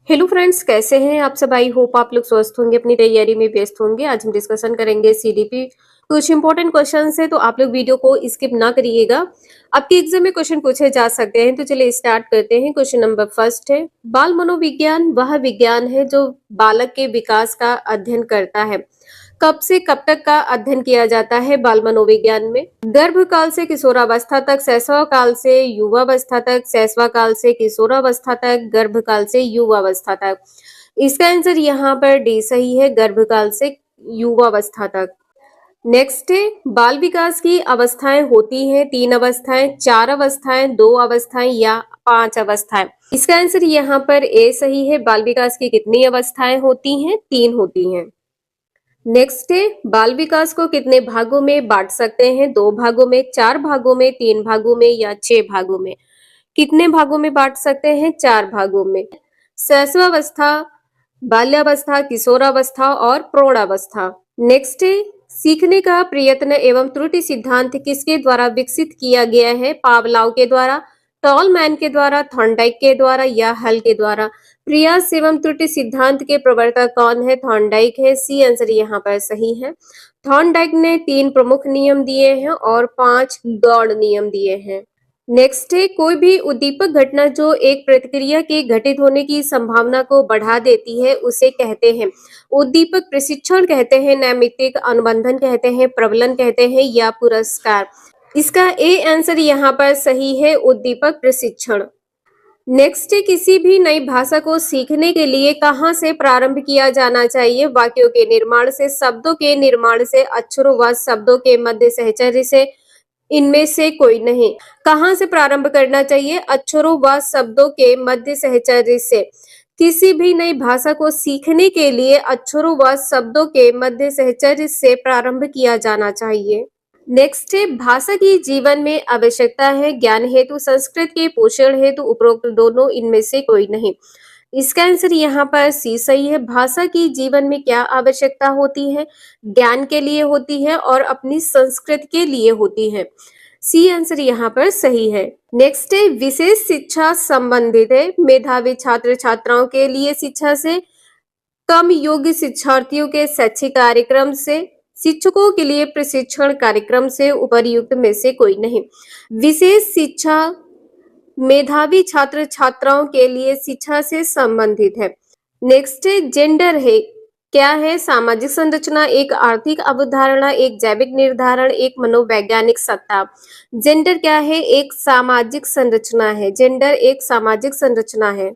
Hello friends, कैसे हैं आप सब। आई होप आप लोग स्वस्थ होंगे, अपनी तैयारी में व्यस्त होंगे। आज हम डिस्कशन करेंगे सीडीपी। कुछ इंपॉर्टेंट क्वेश्चंस है, तो आप लोग वीडियो को स्किप ना करिएगा। आपके एग्जाम में क्वेश्चन पूछे जा सकते हैं, तो चलिए स्टार्ट करते हैं। क्वेश्चन नंबर फर्स्ट है, बाल मनोविज्ञान वह विज्ञान है जो बालक के विकास का अध्ययन करता है। कब से कब तक का अध्ययन किया जाता है बाल मनोविज्ञान में? गर्भकाल से किशोरावस्था तक, शैशव काल से युवावस्था तक, शैशव काल से किशोरावस्था तक, गर्भकाल से युवावस्था तक। इसका आंसर यहाँ पर डी सही है, गर्भकाल से युवावस्था तक। नेक्स्ट है, बाल विकास की अवस्थाएं होती हैं 3 अवस्थाएं, 4 अवस्थाएं, 2 अवस्थाएं या 5 अवस्थाएं। इसका आंसर यहाँ पर ए सही है। बाल विकास की कितनी अवस्थाएं होती हैं? 3 होती हैं। नेक्स्ट है, बाल विकास को कितने भागों में बांट सकते हैं? 2 भागों में, 4 भागों में, 3 भागों में या 6 भागों में। कितने भागों में बांट सकते हैं? 4 भागों में। शैशवावस्था, बाल्यावस्था, किशोरावस्था और प्रौढ़ावस्था। नेक्स्ट है, सीखने का प्रयत्न एवं त्रुटि सिद्धांत किसके द्वारा विकसित किया गया है? पावलाव के द्वारा, टॉलमैन के द्वारा, थॉर्नडाइक के द्वारा या हल के द्वारा। प्रयास एवं त्रुटि सिद्धांत के प्रवर्तक कौन है? थॉर्नडाइक है। सी आंसर यहाँ पर सही है। थॉर्नडाइक ने 3 प्रमुख नियम दिए हैं और 5 गौण नियम दिए हैं। नेक्स्ट है, कोई भी उद्दीपक घटना जो एक प्रतिक्रिया के घटित होने की संभावना को बढ़ा देती है उसे कहते हैं उद्दीपक प्रशिक्षण कहते हैं, नैमित्तिक अनुबंधन कहते हैं, प्रबलन कहते हैं या पुरस्कार। इसका ए आंसर यहाँ पर सही है, उद्दीपक प्रशिक्षण। नेक्स्ट है, किसी भी नई भाषा को सीखने के लिए कहाँ से प्रारंभ किया जाना चाहिए? वाक्यों के निर्माण से, शब्दों के निर्माण से, अक्षरों व शब्दों के मध्य सहचर्य से, इनमें से कोई नहीं। कहाँ से प्रारंभ करना चाहिए? अक्षरों व शब्दों के मध्य सहचर्य से। किसी भी नई भाषा को सीखने के लिए अक्षरों व शब्दों के मध्य सहचर्य से प्रारंभ किया जाना चाहिए। नेक्स्ट है, भाषा की जीवन में आवश्यकता है, ज्ञान हेतु, संस्कृत के पोषण हेतु, उपरोक्त दोनों, इनमें से कोई नहीं। इसका आंसर यहाँ पर सी सही है। भाषा की जीवन में क्या आवश्यकता होती है? ज्ञान के लिए होती है और अपनी संस्कृति के लिए होती है। सी आंसर यहाँ पर सही है। नेक्स्ट है, विशेष शिक्षा संबंधित है, मेधावी छात्र छात्राओं के लिए शिक्षा से, कम योग्य शिक्षार्थियों के शैक्षिक कार्यक्रम से, शिक्षकों के लिए प्रशिक्षण कार्यक्रम से, उपर्युक्त में से कोई नहीं। विशेष शिक्षा मेधावी छात्र छात्राओं के लिए शिक्षा से संबंधित है। नेक्स्ट है, जेंडर है क्या है? सामाजिक संरचना, एक आर्थिक अवधारणा, एक जैविक निर्धारण, एक मनोवैज्ञानिक सत्ता। जेंडर क्या है? एक सामाजिक संरचना है। जेंडर एक सामाजिक संरचना है।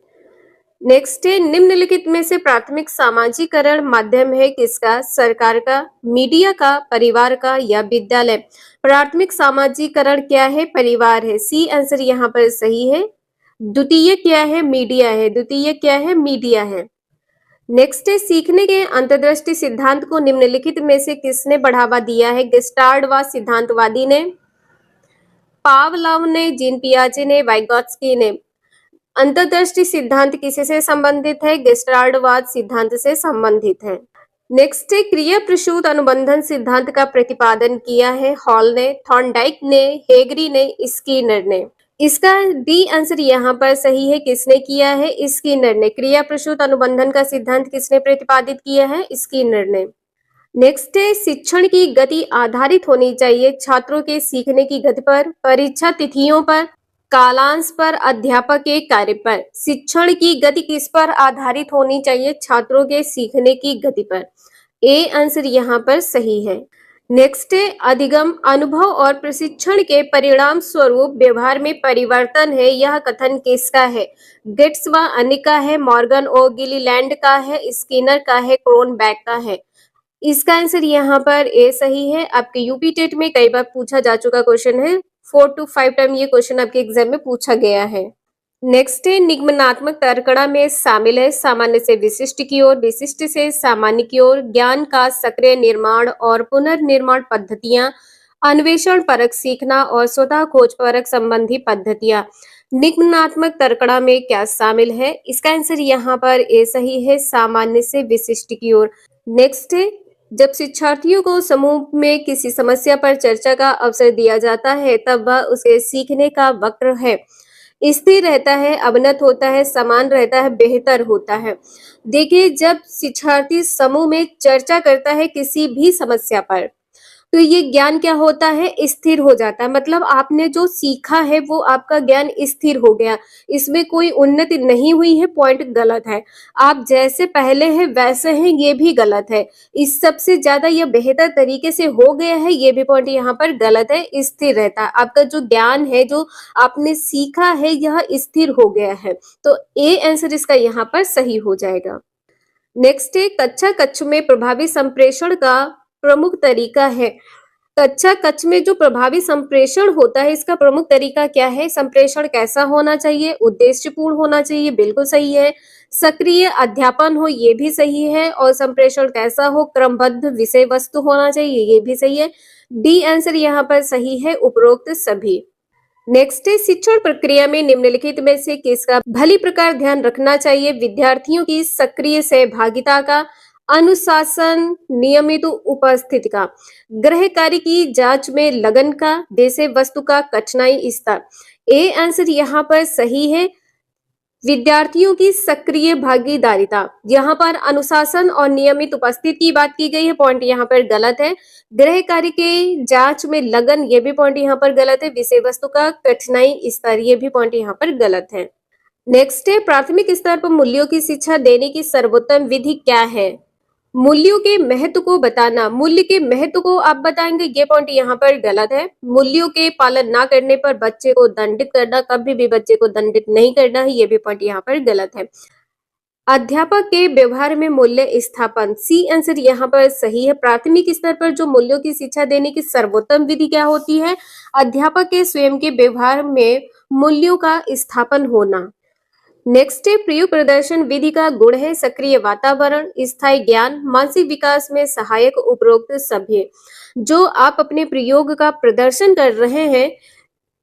नेक्स्ट है, निम्नलिखित में से प्राथमिक सामाजिकरण माध्यम है किसका? सरकार का, मीडिया का, परिवार का या विद्यालय। प्राथमिक सामाजिकरण क्या है? परिवार है। सी आंसर यहाँ पर सही है। द्वितीय क्या है? मीडिया है। द्वितीय क्या है? मीडिया है। नेक्स्ट है, सीखने के अंतर्दृष्टि सिद्धांत को निम्नलिखित में से किसने बढ़ावा दिया है? गेस्टाल्ट व सिद्धांतवादी ने, पावलोव ने, जीन पियाजे ने, वाइगोत्स्की ने। अंतर्दृष्टि सिद्धांत किससे संबंधित है? गेस्टाल्टवाद सिद्धांत से संबंधित है। नेक्स्ट है, क्रिया प्रसूत अनुबंधन सिद्धांत का प्रतिपादन किया है हॉल ने, थॉर्नडाइक ने, हेगरी ने, स्किनर ने। इसका डी आंसर यहाँ पर सही है। किसने किया है? स्किनर ने। क्रिया प्रसूत अनुबंधन का सिद्धांत किसने प्रतिपादित किया है? स्किनर ने। नेक्स्ट है, शिक्षण की गति आधारित होनी चाहिए छात्रों के सीखने की गति पर, परीक्षा तिथियों पर, कालांश पर, अध्यापक के कार्य पर। शिक्षण की गति किस पर आधारित होनी चाहिए? छात्रों के सीखने की गति पर। ए आंसर यहाँ पर सही है। नेक्स्ट है, अधिगम अनुभव और प्रशिक्षण के परिणाम स्वरूप व्यवहार में परिवर्तन है, यह कथन किसका है? गिट्स व अन्य का है, मॉर्गन और गिलीलैंड का है, स्किनर का है, क्रोनबैक का है। इसका आंसर यहाँ पर ए सही है। आपके यूपी टेट में कई बार पूछा जा चुका क्वेश्चन है, 4 to 5 टाइम ये क्वेश्चन आपके एग्जाम में पूछा गया है। नेक्स्ट है, निगमनात्मक तर्कणा में शामिल है, सामान्य से विशिष्ट की ओर, विशिष्ट से सामान्य की ओर, ज्ञान का सक्रिय निर्माण और पुनर्निर्माण पद्धतियां, अन्वेषण परक सीखना और स्वतः खोज परक संबंधी पद्धतियां। निगमनात्मक तर्कणा में क्या शामिल है? इसका आंसर यहाँ पर ए सही है, सामान्य से विशिष्ट की ओर। नेक्स्ट है, जब शिक्षार्थियों को समूह में किसी समस्या पर चर्चा का अवसर दिया जाता है तब वह उसे सीखने का वक्र है। स्थिर रहता है, अवनत होता है, समान रहता है, बेहतर होता है। देखिए, जब शिक्षार्थी समूह में चर्चा करता है किसी भी समस्या पर, तो ये ज्ञान क्या होता है? स्थिर हो जाता है। मतलब आपने जो सीखा है वो आपका ज्ञान स्थिर हो गया। इसमें कोई उन्नति नहीं हुई है, पॉइंट गलत है। आप जैसे पहले हैं वैसे हैं, ये भी गलत है। इस सबसे ज्यादा यह बेहतर तरीके से हो गया है, ये भी पॉइंट यहाँ पर गलत है। स्थिर रहता है। आपका जो ज्ञान है, जो आपने सीखा है, यह स्थिर हो गया है। तो ए आंसर इसका यहाँ पर सही हो जाएगा। नेक्स्ट है, कच्चा कच्छ में प्रभावी संप्रेषण का प्रमुख तरीका है। कच्चा कच्छ में जो प्रभावी संप्रेषण होता है, इसका प्रमुख तरीका क्या है? संप्रेषण कैसा होना चाहिए? उद्देश्यपूर्ण होना चाहिए, बिल्कुल सही है। सक्रिय अध्यापन हो, ये भी सही है। और संप्रेषण कैसा हो? क्रमबद्ध विषय वस्तु होना चाहिए, ये भी सही है। डी आंसर यहाँ पर सही है, उपरोक्त सभी। नेक्स्ट है, शिक्षण प्रक्रिया में निम्नलिखित में से किसका भली प्रकार ध्यान रखना चाहिए? विद्यार्थियों की सक्रिय सहभागिता का, अनुशासन, नियमित उपस्थिति का, गृह कार्य की जांच में लगन का, विषय वस्तु का कठिनाई स्तर। ए आंसर यहाँ पर सही है, विद्यार्थियों की सक्रिय भागीदारिता। यहाँ पर अनुशासन और नियमित उपस्थिति की बात की गई है, पॉइंट यहाँ पर गलत है। गृह कार्य के जांच में लगन, ये भी पॉइंट यहाँ पर गलत है। विषय वस्तु का कठिनाई स्तर, ये भी पॉइंट यहाँ पर गलत है। नेक्स्ट है, प्राथमिक स्तर पर मूल्यों की शिक्षा देने की सर्वोत्तम विधि क्या है? मूल्यों के महत्व को बताना। मूल्य के महत्व को आप बताएंगे, ये पॉइंट यहाँ पर गलत है। मूल्यों के पालन ना करने पर बच्चे को दंडित करना, कभी भी बच्चे को दंडित नहीं करना है, ये भी पॉइंट यहाँ पर गलत है। अध्यापक के व्यवहार में मूल्य स्थापन, सी आंसर यहाँ पर सही है। प्राथमिक स्तर पर जो मूल्यों की शिक्षा देने की सर्वोत्तम विधि क्या होती है? अध्यापक के स्वयं के व्यवहार में मूल्यों का स्थापन होना। नेक्स्ट है, प्रयोग प्रदर्शन विधि का गुण है सक्रिय वातावरण, स्थायी ज्ञान, मानसिक विकास में सहायक, उपरोक्त सभी। जो आप अपने प्रयोग का प्रदर्शन कर रहे हैं,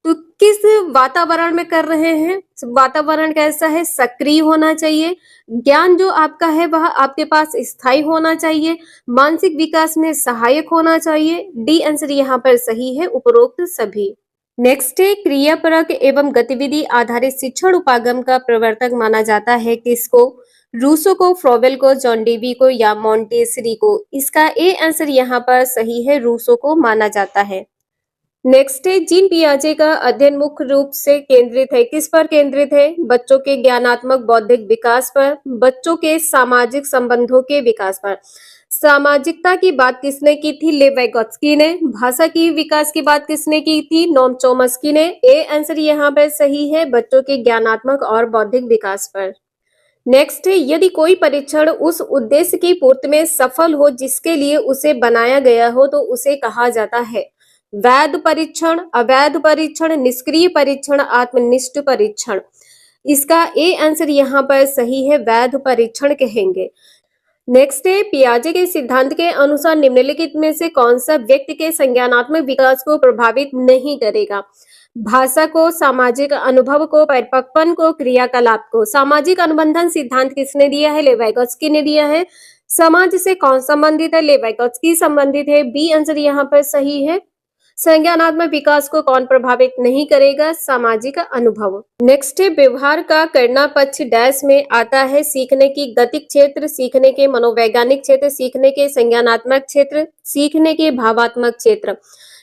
तो किस वातावरण में कर रहे हैं? वातावरण कैसा है? सक्रिय होना चाहिए। ज्ञान जो आपका है वह आपके पास स्थायी होना चाहिए। मानसिक विकास में सहायक होना चाहिए। डी आंसर यहाँ पर सही है, उपरोक्त सभी। नेक्स्ट है, क्रियापरक एवं गतिविधि आधारित शिक्षण उपागम का प्रवर्तक माना जाता है किसको? रूसो को, फ्रोबेल को, जॉन डेवी को या मॉन्टेसरी को? इसका ए आंसर यहाँ पर सही है, रूसो को माना जाता है। नेक्स्ट है, जीन पियाजे का अध्ययन मुख्य रूप से केंद्रित है, किस पर केंद्रित है? बच्चों के ज्ञानात्मक बौद्धिक विकास पर, बच्चों के सामाजिक संबंधों के विकास पर। सामाजिकता की बात किसने की थी? लेव वाइगोत्स्की ने। भाषा की विकास की बात किसने की थी? नोम चोम्स्की ने। ए आंसर यहाँ पर सही है, बच्चों के ज्ञानात्मक और बौद्धिक विकास पर। नेक्स्ट है, यदि कोई परीक्षण उस उद्देश्य की पूर्ति में सफल हो जिसके लिए उसे बनाया गया हो, तो उसे कहा जाता है वैध परीक्षण, अवैध परीक्षण, निष्क्रिय परीक्षण, आत्मनिष्ठ परीक्षण। इसका ए आंसर यहाँ पर सही है, वैध परीक्षण कहेंगे। नेक्स्ट है, पियाजे के सिद्धांत के अनुसार निम्नलिखित में से कौन सा व्यक्ति के संज्ञानात्मक विकास को प्रभावित नहीं करेगा? भाषा को, सामाजिक अनुभव को, परिपक्वपन को, क्रियाकलाप को। सामाजिक अनुबंधन सिद्धांत किसने दिया है? लेव वाइगोत्स्की ने दिया है। समाज से कौन संबंधित है? लेव वाइगोत्स्की संबंधित है। बी आंसर यहाँ पर सही है। संज्ञानात्मक विकास को कौन प्रभावित नहीं करेगा? सामाजिक अनुभव। नेक्स्ट है, व्यवहार का करना पक्ष डैश में आता है? सीखने की गतिक क्षेत्र, सीखने के मनोवैज्ञानिक क्षेत्र, सीखने के संज्ञानात्मक क्षेत्र, सीखने के भावात्मक क्षेत्र।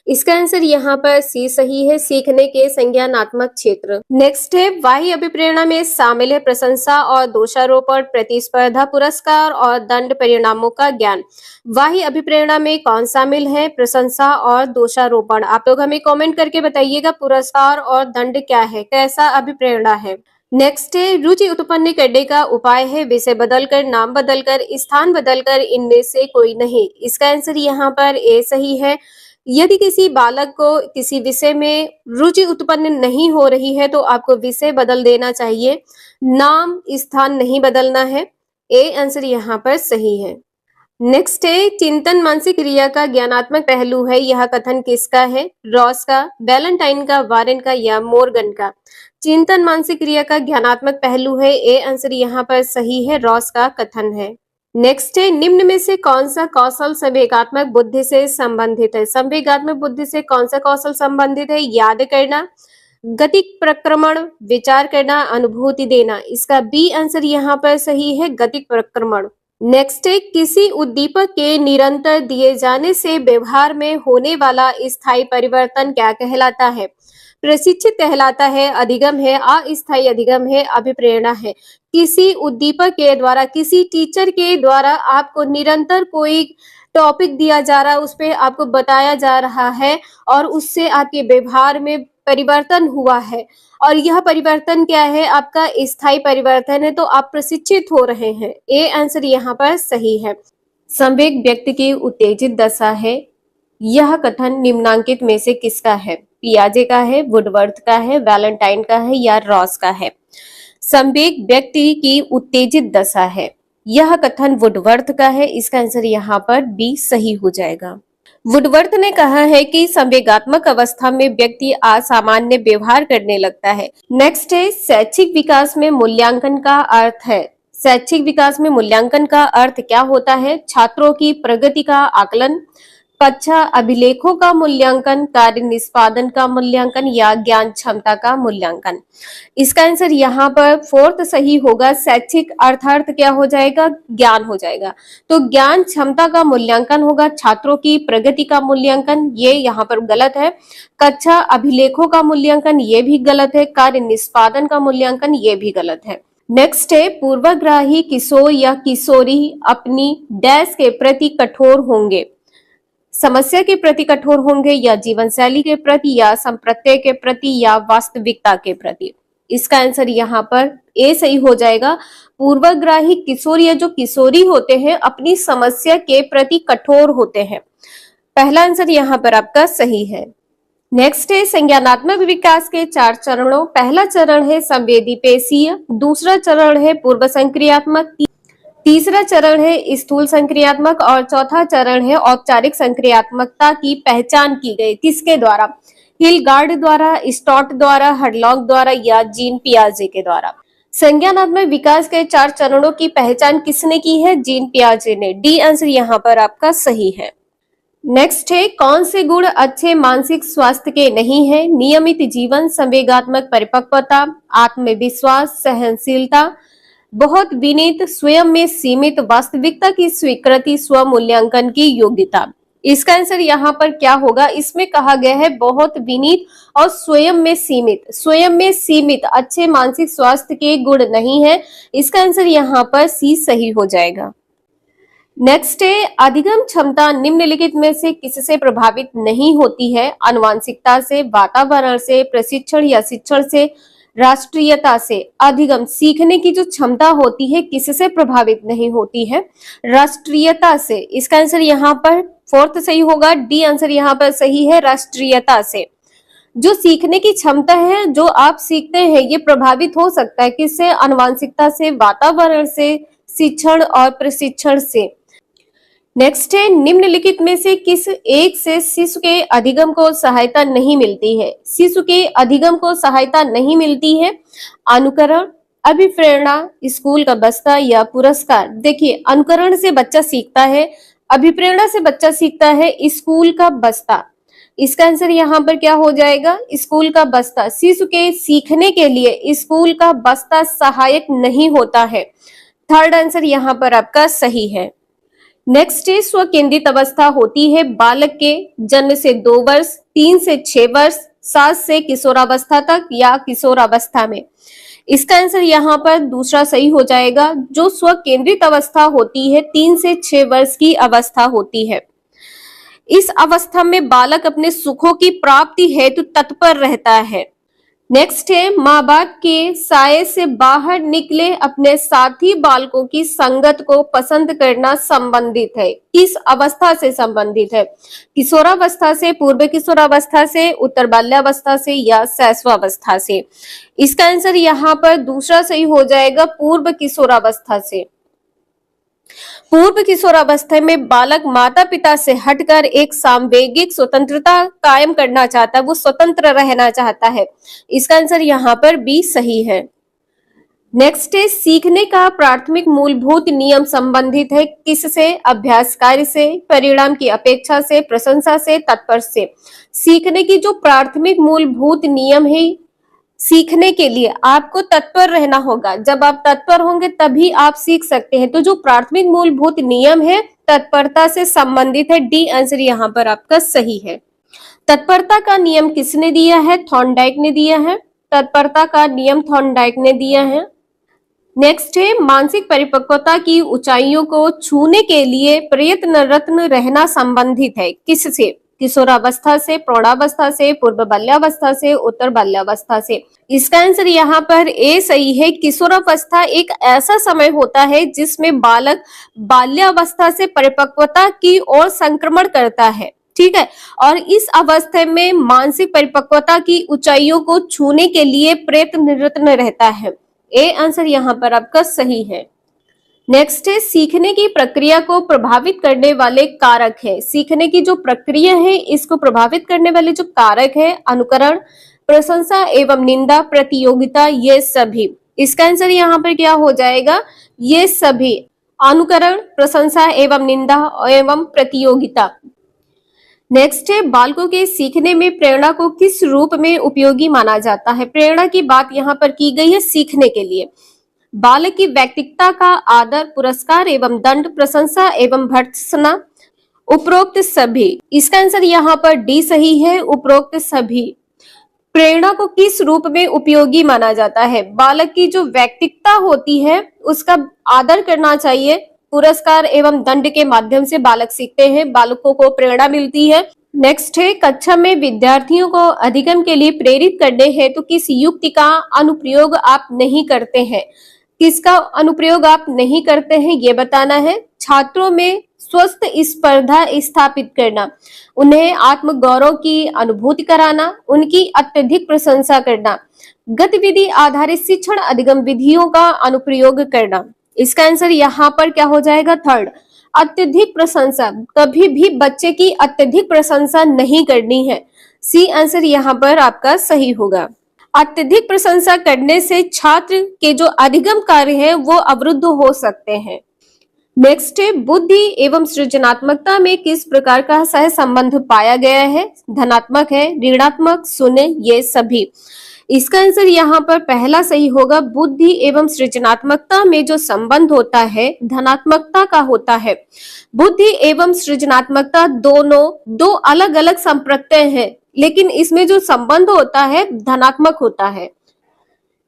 इसका आंसर यहाँ पर सी सही है, सीखने के संज्ञानात्मक क्षेत्र। नेक्स्ट है, बाह्य अभिप्रेरणा में शामिल है प्रशंसा और दोषारोपण, प्रतिस्पर्धा, पुरस्कार और दंड, परिणामों का ज्ञान। बाह्य अभिप्रेरणा में कौन शामिल है? प्रशंसा और दोषारोपण। आप लोग हमें कमेंट करके बताइएगा पुरस्कार और दंड क्या है, कैसा अभिप्रेरणा है। नेक्स्ट है, रुचि उत्पन्न करने का उपाय है विषय बदलकर, नाम बदलकर, स्थान बदलकर, इनमें से कोई नहीं। इसका आंसर यहाँ पर ए सही है। यदि किसी बालक को किसी विषय में रुचि उत्पन्न नहीं हो रही है तो आपको विषय बदल देना चाहिए, नाम स्थान नहीं बदलना है। ए आंसर यहाँ पर सही है। नेक्स्ट है, चिंतन मानसिक क्रिया का ज्ञानात्मक पहलू है, यह कथन किसका है? रॉस का, वैलेंटाइन का, वारेन का या मोर्गन का? चिंतन मानसिक क्रिया का ज्ञानात्मक पहलू है। ए आंसर यहाँ पर सही है, रॉस का कथन है। नेक्स्ट है, निम्न में से कौन सा कौशल संवेगात्मक बुद्धि से संबंधित है? संवेगात्मक बुद्धि से कौन सा कौशल संबंधित है? याद करना, गतिक प्रक्रमण, विचार करना, अनुभूति देना। इसका बी आंसर यहाँ पर सही है, गतिक प्रक्रमण। नेक्स्ट है, किसी उद्दीपक के निरंतर दिए जाने से व्यवहार में होने वाला स्थायी परिवर्तन क्या कहलाता है? प्रशिक्षित कहलाता है, अधिगम है, अस्थायी अधिगम है, अभिप्रेरणा है। किसी उद्दीपक के द्वारा, किसी टीचर के द्वारा आपको निरंतर कोई टॉपिक दिया जा रहा है, उस पर आपको बताया जा रहा है और उससे आपके व्यवहार में परिवर्तन हुआ है और यह परिवर्तन क्या है? आपका स्थायी परिवर्तन है, तो आप प्रशिक्षित हो रहे हैं। ए आंसर यहाँ पर सही है। संवेग व्यक्ति की उत्तेजित दशा है। यह कथन निम्नांकित में से किसका है? पियाजे का है, वुडवर्थ का है, वैलेंटाइन का है या रॉस का है? संवेग व्यक्ति की उत्तेजित दशा है। यह कथन वुडवर्थ का है। इसका आंसर यहाँ पर बी सही हो जाएगा। वुडवर्थ ने कहा है कि संवेगात्मक अवस्था में व्यक्ति असामान्य व्यवहार करने लगता है। नेक्स्ट है, शैक्षिक विकास में मूल्यांकन का अर्थ है। शैक्षिक विकास में मूल्यांकन का अर्थ क्या होता है? छात्रों की प्रगति का आकलन, कक्षा अभिलेखों का मूल्यांकन, कार्य निष्पादन का मूल्यांकन या ज्ञान क्षमता का मूल्यांकन। इसका आंसर यहाँ पर फोर्थ सही होगा। शैक्षिक अर्थार्थ क्या हो जाएगा? ज्ञान हो जाएगा। तो ज्ञान क्षमता का मूल्यांकन होगा, छात्रों की प्रगति का मूल्यांकन ये यहाँ पर गलत है, कक्षा अभिलेखों का मूल्यांकन ये भी गलत है, कार्य निष्पादन का मूल्यांकन ये भी गलत है। नेक्स्ट है, पूर्वग्राही किशोर या किशोरी अपनी डैश के प्रति कठोर होंगे। समस्या के प्रति कठोर होंगे या जीवन शैली के प्रति या संप्रत्यय के प्रति या वास्तविकता के प्रति। इसका आंसर यहाँ पर ए सही हो जाएगा। पूर्वग्राही किशोर या जो किशोरी होते हैं अपनी समस्या के प्रति कठोर होते हैं। पहला आंसर यहाँ पर आपका सही है। नेक्स्ट है, संज्ञानात्मक विकास के 4 चरणों। पहला चरण है संवेदी पेशीय, दूसरा चरण है पूर्व संक्रियात्मक, तीसरा चरण है स्थूल संक्रियात्मक और चौथा चरण है औपचारिक संक्रियात्मकता की पहचान की गई। किसके द्वारा? हिलगार्ड द्वारा, स्टॉट द्वारा, हडलॉक द्वारा या जीन पियाजे के द्वारा। संज्ञानात्मक विकास के 4 चरणों की पहचान किसने की है? जीन पियाजे ने। डी आंसर यहाँ पर आपका सही है। नेक्स्ट है, कौन से गुण अच्छे मानसिक स्वास्थ्य के नहीं है? नियमित जीवन, संवेगात्मक परिपक्वता, आत्मविश्वास, सहनशीलता, बहुत विनीत, स्वयं में सीमित, वास्तविकता की स्वीकृति, स्व मूल्यांकन की योग्यता। इसका आंसर यहाँ पर क्या होगा? इसमें कहा गया है बहुत विनीत और स्वयं में सीमित। स्वयं में सीमित अच्छे मानसिक स्वास्थ्य के गुण नहीं है। इसका आंसर यहाँ पर सी सही हो जाएगा। नेक्स्ट है, अधिगम क्षमता निम्नलिखित में से किससे प्रभावित नहीं होती है? आनुवांशिकता से, वातावरण से, प्रशिक्षण या शिक्षण से, राष्ट्रीयता से। अधिगम सीखने की जो क्षमता होती है किससे प्रभावित नहीं होती है? राष्ट्रीयता से। इसका आंसर यहाँ पर फोर्थ सही होगा। डी आंसर यहाँ पर सही है, राष्ट्रीयता से। जो सीखने की क्षमता है, जो आप सीखते हैं, ये प्रभावित हो सकता है किससे? आनुवांशिकता से, वातावरण से, शिक्षण और प्रशिक्षण से। नेक्स्ट है, निम्नलिखित में से किस एक से शिशु के अधिगम को सहायता नहीं मिलती है? शिशु के अधिगम को सहायता नहीं मिलती है। अनुकरण, अभिप्रेरणा, स्कूल का बस्ता या पुरस्कार। देखिए, अनुकरण से बच्चा सीखता है, अभिप्रेरणा से बच्चा सीखता है, स्कूल का बस्ता। इसका आंसर यहाँ पर क्या हो जाएगा? स्कूल का बस्ता। शिशु के सीखने के लिए स्कूल का बस्ता सहायक नहीं होता है। थर्ड आंसर यहाँ पर आपका सही है। नेक्स्ट है, स्वकेंद्रित अवस्था होती है बालक के जन्म से 2 वर्ष, 3 से 6 वर्ष, 7 से किशोरावस्था तक या किशोरावस्था में। इसका आंसर यहाँ पर दूसरा सही हो जाएगा। जो स्वकेंद्रित अवस्था होती है 3 से 6 वर्ष की अवस्था होती है। इस अवस्था में बालक अपने सुखों की प्राप्ति हेतु तत्पर रहता है। नेक्स्ट है, माँ बाप के साये से बाहर निकले अपने साथी बालकों की संगत को पसंद करना संबंधित है। किस अवस्था से संबंधित है? किशोरावस्था से, पूर्व किशोरावस्था से, उत्तर बाल्यावस्था से या शैशवावस्था से। इसका आंसर यहाँ पर दूसरा सही हो जाएगा, पूर्व किशोरावस्था से। पूर्व किशोरावस्था में बालक माता पिता से हटकर एक सांवेगिक स्वतंत्रता कायम करना चाहता है, वो स्वतंत्र रहना चाहता है। इसका आंसर यहाँ पर बी सही है। नेक्स्ट है, सीखने का प्राथमिक मूलभूत नियम संबंधित है किससे? अभ्यास कार्य से, परिणाम की अपेक्षा से, प्रशंसा से, तत्पर से। सीखने की जो प्राथमिक मूलभूत नियम है सीखने के लिए आपको तत्पर रहना होगा। जब आप तत्पर होंगे तभी आप सीख सकते हैं। तो जो प्राथमिक मूलभूत नियम है तत्परता से संबंधित है। डी आंसर यहाँ पर आपका सही है। तत्परता का नियम किसने दिया है? थॉर्नडाइक ने दिया है। तत्परता का नियम थॉर्नडाइक ने दिया है। नेक्स्ट है मानसिक परिपक्वता की ऊंचाइयों को छूने के लिए प्रयत्नरत रहना संबंधित है किससे? किशोरावस्था से, प्रौढ़ावस्था से, पूर्व बाल्यावस्था से, उत्तर बाल्यावस्था से। इसका आंसर यहाँ पर ए सही है। किशोरावस्था एक ऐसा समय होता है जिसमें बालक बाल्यावस्था से परिपक्वता की ओर संक्रमण करता है, ठीक है। और इस अवस्था में मानसिक परिपक्वता की ऊंचाइयों को छूने के लिए प्रयत्नरत रहता है। ए आंसर यहाँ पर आपका सही है। नेक्स्ट है सीखने की प्रक्रिया को प्रभावित करने वाले कारक है। सीखने की जो प्रक्रिया है इसको प्रभावित करने वाले जो कारक है अनुकरण, प्रशंसा एवं निंदा, प्रतियोगिता, ये सभी। इसका आंसर यहाँ पर क्या हो जाएगा? ये सभी। अनुकरण, प्रशंसा एवं निंदा एवं प्रतियोगिता। नेक्स्ट है बालकों के सीखने में प्रेरणा को किस रूप में उपयोगी माना जाता है? प्रेरणा की बात यहाँ पर की गई है सीखने के लिए। बालक की व्यक्तित्वता का आदर, पुरस्कार एवं दंड, प्रशंसा एवं भर्त्सना, उपरोक्त सभी। इसका आंसर यहाँ पर डी सही है, उपरोक्त सभी। प्रेरणा को किस रूप में उपयोगी माना जाता है? बालक की जो व्यक्तित्वता होती है उसका आदर करना चाहिए। पुरस्कार एवं दंड के माध्यम से बालक सीखते हैं, बालकों को प्रेरणा मिलती है। नेक्स्ट है कक्षा में विद्यार्थियों को अधिगम के लिए प्रेरित करने हैं तो किस युक्ति का अनुप्रयोग आप नहीं करते हैं? किसका अनुप्रयोग आप नहीं करते हैं ये बताना है। छात्रों में स्वस्थ स्पर्धा स्थापित करना, उन्हें आत्मगौरव की अनुभूति कराना, उनकी अत्यधिक प्रशंसा करना, गतिविधि आधारित शिक्षण अधिगम विधियों का अनुप्रयोग करना। इसका आंसर यहाँ पर क्या हो जाएगा? थर्ड, अत्यधिक प्रशंसा। कभी भी बच्चे की अत्यधिक प्रशंसा नहीं करनी है। सी आंसर यहाँ पर आपका सही होगा। अत्यधिक प्रशंसा करने से छात्र के जो अधिगम कार्य है वो अवरुद्ध हो सकते हैं। नेक्स्ट है बुद्धि एवं सृजनात्मकता में किस प्रकार का सह संबंध पाया गया है? धनात्मक है, ऋणात्मक, शून्य, ये सभी। इसका आंसर यहाँ पर पहला सही होगा। बुद्धि एवं सृजनात्मकता में जो संबंध होता है धनात्मकता का होता है। बुद्धि एवं सृजनात्मकता दोनों दो अलग अलग संप्रत्यय हैं, लेकिन इसमें जो संबंध होता है धनात्मक होता है।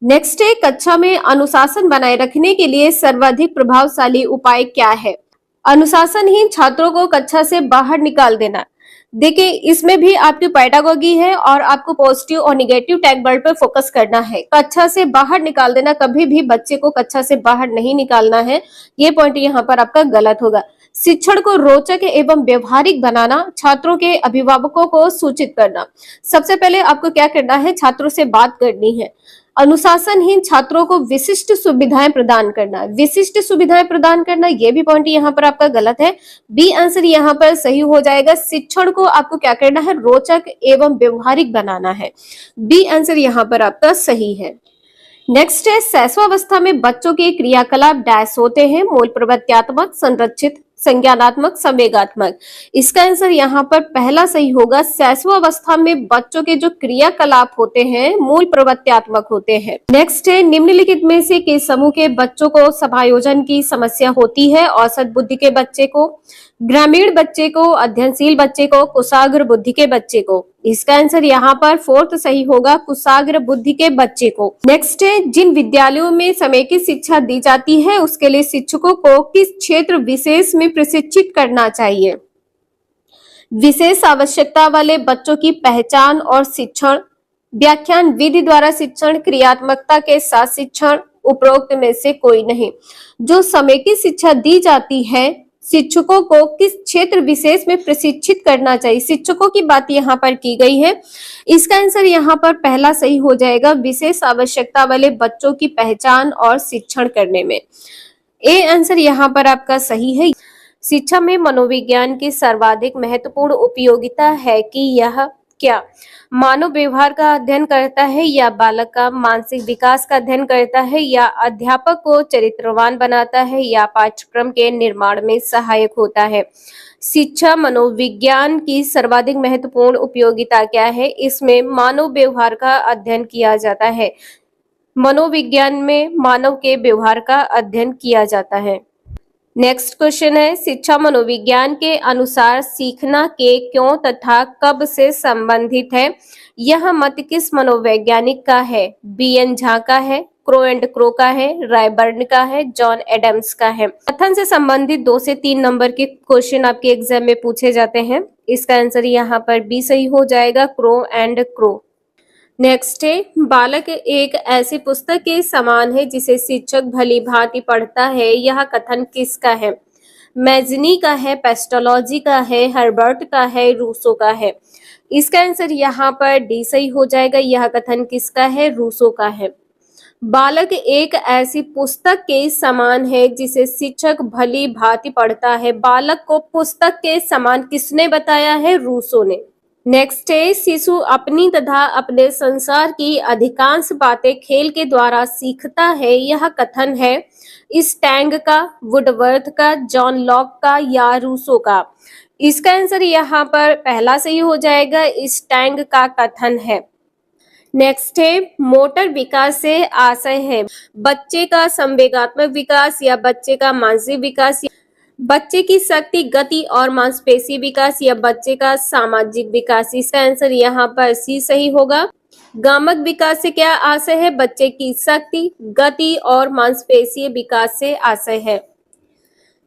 नेक्स्ट है कक्षा में अनुशासन बनाए रखने के लिए सर्वाधिक प्रभावशाली उपाय क्या है? अनुशासनहीन छात्रों को कक्षा से बाहर निकाल देना। देखिए इसमें भी आपकी पैडागोगी है और आपको पॉजिटिव और निगेटिव टैग वर्ड पर फोकस करना है। कक्षा से बाहर निकाल देना, कभी भी बच्चे को कक्षा से बाहर नहीं निकालना है, ये पॉइंट यहाँ पर आपका गलत होगा। शिक्षण को रोचक एवं व्यवहारिक बनाना, छात्रों के अभिभावकों को सूचित करना। सबसे पहले आपको क्या करना है? छात्रों से बात करनी है। अनुशासनहीन छात्रों को विशिष्ट सुविधाएं प्रदान करना। विशिष्ट सुविधाएं प्रदान करना, ये भी पॉइंट यहाँ पर आपका गलत है। बी आंसर यहाँ पर सही हो जाएगा। शिक्षण को आपको क्या करना है? रोचक एवं व्यवहारिक बनाना है। बी आंसर यहाँ पर आपका सही है। नेक्स्ट है शैशवावस्था में बच्चों के क्रियाकलाप डैश होते हैं? मूल प्रवृत्त्यात्मक, संरचित, संज्ञानात्मक, संवेगात्मक। इसका आंसर यहाँ पर पहला सही होगा। शैशवावस्था में बच्चों के जो क्रियाकलाप होते हैं मूल प्रवृत्त्यात्मक होते हैं। नेक्स्ट है निम्नलिखित में से किस समूह के बच्चों को समायोजन की समस्या होती है? औसत बुद्धि के बच्चे को, ग्रामीण बच्चे को, अध्ययनशील बच्चे को, कुशाग्र बुद्धि के बच्चे को। इसका आंसर यहाँ पर फोर्थ सही होगा, कुशाग्र बुद्धि के बच्चे को। नेक्स्ट है जिन विद्यालयों में समेकित शिक्षा दी जाती है उसके लिए शिक्षकों को किस क्षेत्र विशेष में प्रशिक्षित करना चाहिए? विशेष आवश्यकता वाले बच्चों की पहचान और शिक्षण, व्याख्यान विधि द्वारा शिक्षण, क्रियात्मकता के साथ शिक्षण, उपरोक्त में से कोई नहीं। जो समेकित शिक्षा दी जाती है शिक्षकों को किस क्षेत्र विशेष में प्रशिक्षित करना चाहिए? शिक्षकों की बात यहाँ पर की गई है। इसका आंसर यहाँ पर पहला सही हो जाएगा, विशेष आवश्यकता वाले बच्चों की पहचान और शिक्षण करने में। ए आंसर यहाँ पर आपका सही है। शिक्षा में मनोविज्ञान की सर्वाधिक महत्वपूर्ण उपयोगिता है कि यह क्या मानव व्यवहार का अध्ययन करता है या बालक का मानसिक विकास का अध्ययन करता है या अध्यापक को चरित्रवान बनाता है या पाठ्यक्रम के निर्माण में सहायक होता है। शिक्षा मनोविज्ञान की सर्वाधिक महत्वपूर्ण उपयोगिता क्या है? इसमें मानव व्यवहार का अध्ययन किया जाता है। मनोविज्ञान में मानव के व्यवहार का अध्ययन किया जाता है। नेक्स्ट क्वेश्चन है, शिक्षा मनोविज्ञान के अनुसार सीखना के क्यों तथा कब से संबंधित है? यह मत किस मनोवैज्ञानिक का है? बी.एन. झा का है, क्रो एंड क्रो का है, रायबर्न का है, जॉन एडम्स का है। कथन से संबंधित 2 से 3 नंबर के क्वेश्चन आपके एग्जाम में पूछे जाते हैं। इसका आंसर यहाँ पर बी सही हो जाएगा, क्रो एंड क्रो। नेक्स्ट है, बालक एक ऐसी पुस्तक के समान है जिसे शिक्षक भली भांति पढ़ता है। यह कथन किसका है? मैजनी का है, पेस्टोलॉजी का है, हर्बर्ट का है, रूसो का है। इसका आंसर यहाँ पर डी सही हो जाएगा। यह कथन किसका है? रूसो का है। बालक एक ऐसी पुस्तक के समान है जिसे शिक्षक भली भांति पढ़ता है। बालक को पुस्तक के समान किसने बताया है? रूसो ने। नेक्स्ट है, शिशु अपनी तथा अपने संसार की अधिकांश बातें खेल के द्वारा सीखता है। यह कथन है स्टैंग का, वुडवर्थ का, जॉन लॉक का या रूसो का। इसका आंसर यहाँ पर पहला सही हो जाएगा, स्टैंग का कथन है। नेक्स्ट है, मोटर विकास से आशय है बच्चे का संवेगात्मक विकास या बच्चे का मानसिक विकास, बच्चे की शक्ति, गति और मांसपेशी विकास या बच्चे का सामाजिक विकास। इसका आंसर यहाँ पर सी सही होगा। गामक विकास से क्या आशय है? बच्चे की शक्ति, गति और मांसपेशीय विकास से आशय है।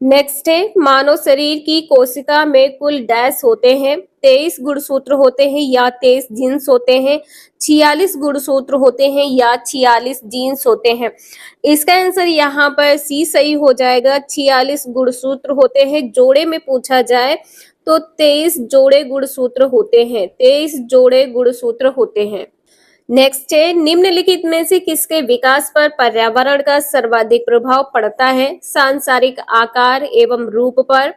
नेक्स्ट है, मानव शरीर की कोशिका में कुल डैश होते हैं? 23 गुणसूत्र होते हैं या 23 जीन्स होते हैं, 46 गुणसूत्र होते हैं या 46 जीन्स होते हैं। इसका आंसर यहाँ पर सी सही हो जाएगा, 46 गुणसूत्र होते हैं। जोड़े में पूछा जाए तो 23 जोड़े गुणसूत्र होते हैं, 23 जोड़े गुणसूत्र होते हैं। नेक्स्ट है, निम्नलिखित में से किसके विकास पर पर्यावरण का सर्वाधिक प्रभाव पड़ता है? सांसारिक आकार एवं रूप पर,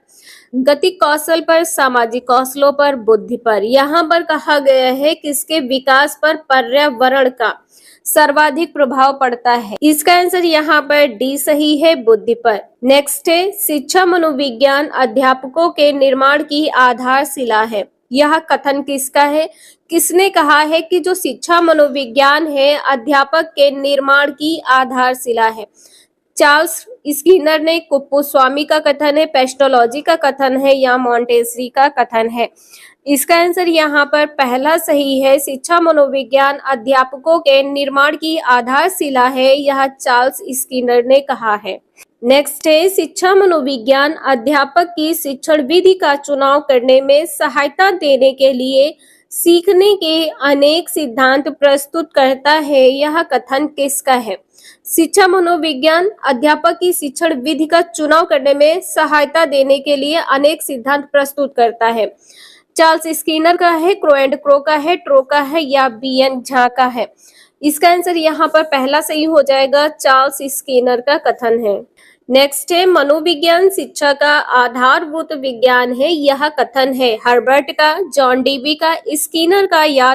गतिक कौशल पर, सामाजिक कौशलों पर, बुद्धि पर। यहाँ पर कहा गया है किसके विकास पर पर्यावरण का सर्वाधिक प्रभाव पड़ता है। इसका आंसर यहाँ पर डी सही है, बुद्धि पर। नेक्स्ट है, शिक्षा मनोविज्ञान अध्यापकों के निर्माण की आधारशिला है। यह कथन किसका है? किसने कहा है कि जो शिक्षा मनोविज्ञान है अध्यापक के निर्माण की आधारशिला है? चार्ल्स स्किनर ने, कुप्पुस्वामी का कथन है, पेस्टोलॉजी का कथन है या मॉन्टेसरी का कथन है? इसका आंसर यहाँ पर पहला सही है, शिक्षा मनोविज्ञान अध्यापकों के निर्माण की आधारशिला है, यह चार्ल्स स्किनर ने कहा है। नेक्स्ट है, शिक्षा मनोविज्ञान अध्यापक की शिक्षण विधि का चुनाव करने में सहायता देने के लिए सीखने के अनेक सिद्धांत प्रस्तुत करता है। यह कथन किसका है? शिक्षा मनोविज्ञान अध्यापक की शिक्षण विधि का चुनाव करने में सहायता देने के लिए अनेक सिद्धांत प्रस्तुत करता है। चार्ल्स स्किनर का है, क्रो एंड क्रो का है, ट्रो का है या बी.एन. झा का है? इसका आंसर यहाँ पर पहला सही हो जाएगा, चार्ल्स स्किनर का कथन है। नेक्स्ट है, मनोविज्ञान शिक्षा का आधारभूत विज्ञान है। यह कथन है हर्बर्ट का, जॉन डीवी का, स्किनर का या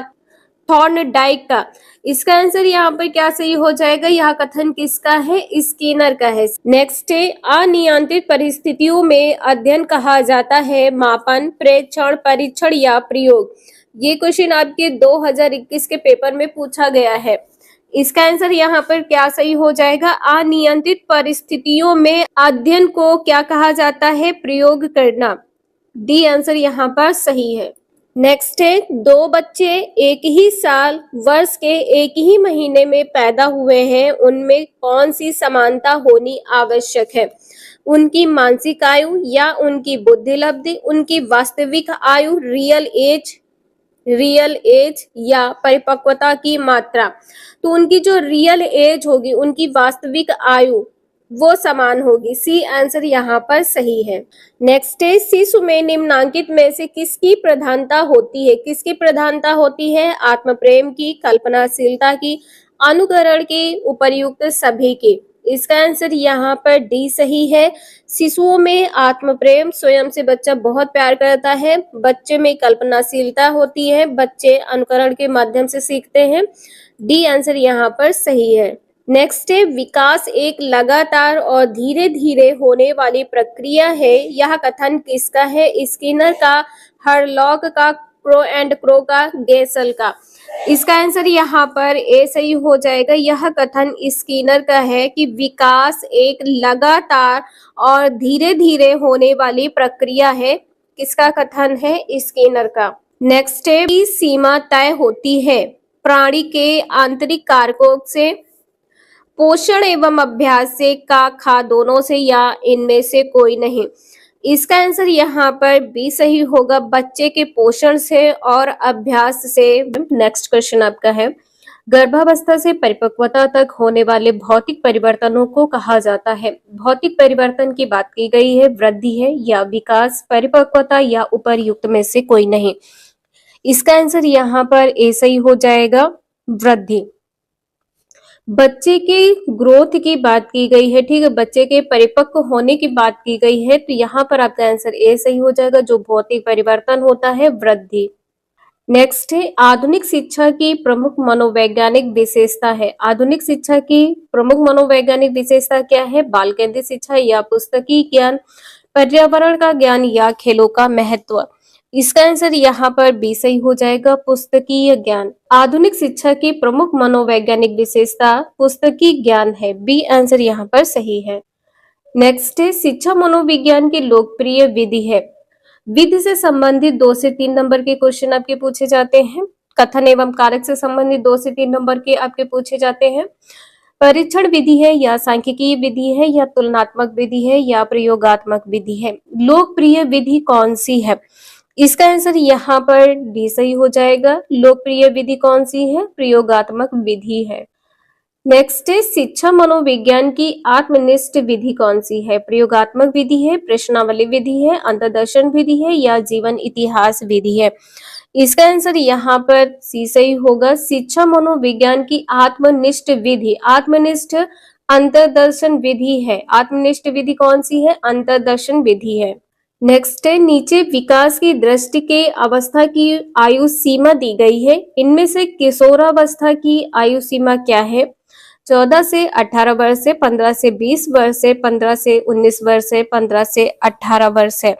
थॉर्नडाइक का? इसका आंसर यहाँ पर क्या सही हो जाएगा? यह कथन किसका है? स्किनर का है। नेक्स्ट है, अनियंत्रित परिस्थितियों में अध्ययन कहा जाता है मापन, प्रेक्षण, परीक्षण या प्रयोग। ये क्वेश्चन आपके 2021 के पेपर में पूछा गया है। इसका आंसर यहाँ पर क्या सही हो जाएगा? अनियंत्रित परिस्थितियों में अध्ययन को क्या कहा जाता है? प्रयोग करना। डी आंसर यहाँ पर सही है। नेक्स्ट है, दो बच्चे एक ही साल वर्ष के एक ही महीने में पैदा हुए हैं, उनमें कौन सी समानता होनी आवश्यक है? उनकी मानसिक आयु या उनकी बुद्धि लब्धि, उनकी वास्तविक आयु, रियल एज या परिपक्वता की मात्रा? तो उनकी जो रियल एज होगी, उनकी वास्तविक आयु वो समान होगी। सी आंसर यहाँ पर सही है। नेक्स्ट है, शिशु में निम्नांकित में से किसकी प्रधानता होती है? किसकी प्रधानता होती है? आत्म प्रेम की, कल्पनाशीलता की, अनुकरण की, उपर्युक्त सभी की। इसका आंसर यहाँ पर डी सही है। शिशुओं में आत्म प्रेम, स्वयं से बच्चा बहुत प्यार करता है। बच्चे में कल्पनाशीलता होती है। बच्चे अनुकरण के माध्यम से सीखते हैं। डी आंसर यहाँ पर सही है। नेक्स्ट है, विकास एक लगातार और धीरे धीरे होने वाली प्रक्रिया है। यह कथन किसका है? स्किनर का, हरलॉक का, क्रो एंड क्रो का, गेसल का। इसका आंसर यहाँ पर ए सही हो जाएगा। यह कथन स्किनर का है कि विकास एक लगातार और धीरे धीरे होने वाली प्रक्रिया है। किसका कथन है? स्किनर का। नेक्स्ट है, की सीमा तय होती है प्राणी के आंतरिक कारकों से, पोषण एवं अभ्यास से, का, खा दोनों से, या इनमें से कोई नहीं। इसका आंसर यहाँ पर बी सही होगा, बच्चे के पोषण से और अभ्यास से। नेक्स्ट क्वेश्चन आपका है, गर्भावस्था से परिपक्वता तक होने वाले भौतिक परिवर्तनों को कहा जाता है। भौतिक परिवर्तन की बात की गई है, वृद्धि है या विकास, परिपक्वता या उपर्युक्त में से कोई नहीं। इसका आंसर यहाँ पर ए सही हो जाएगा, वृद्धि। बच्चे के ग्रोथ की बात की गई है, ठीक है, बच्चे के परिपक्व होने की बात की गई है, तो यहाँ पर आपका आंसर ए सही हो जाएगा। जो भौतिक परिवर्तन होता है, वृद्धि। नेक्स्ट है, आधुनिक शिक्षा की प्रमुख मनोवैज्ञानिक विशेषता है। आधुनिक शिक्षा की प्रमुख मनोवैज्ञानिक विशेषता क्या है? बाल केंद्रित शिक्षा या पुस्तकीय ज्ञान, पर्यावरण का ज्ञान या खेलों का महत्व। इसका आंसर यहाँ पर बी सही हो जाएगा, पुस्तकीय ज्ञान। आधुनिक शिक्षा की प्रमुख मनोवैज्ञानिक विशेषता पुस्तकीय ज्ञान है। बी आंसर यहाँ पर सही है। नेक्स्ट है, शिक्षा मनोविज्ञान की लोकप्रिय विधि है। विधि से संबंधित 2 से 3 नंबर के क्वेश्चन आपके पूछे जाते हैं। कथन एवं कारक से संबंधित 2 से 3 नंबर के आपके पूछे जाते हैं। परीक्षण विधि है या सांख्यिकीय विधि है या तुलनात्मक विधि है या प्रयोगात्मक विधि है। लोकप्रिय विधि कौन सी है? इसका आंसर यहाँ पर डी सही हो जाएगा। लोकप्रिय विधि कौन सी है? प्रयोगात्मक विधि है। नेक्स्ट है, शिक्षा मनोविज्ञान की आत्मनिष्ठ विधि कौन सी है? प्रयोगात्मक विधि है, प्रश्नावली विधि है, अंतर्दर्शन विधि है या जीवन इतिहास विधि है। इसका आंसर यहाँ पर सी सही होगा। शिक्षा मनोविज्ञान की आत्मनिष्ठ विधि, आत्मनिष्ठ अंतर्दर्शन विधि है। आत्मनिष्ठ विधि कौन सी है? अंतर्दर्शन विधि है। नेक्स्ट है, नीचे विकास की दृष्टि के अवस्था की आयु सीमा दी गई है। इनमें से किशोरावस्था की आयु सीमा क्या है? 14 से 18 वर्ष है, 15 से 20 वर्ष है, 15 से 19 वर्ष है, 15 से 18 वर्ष है।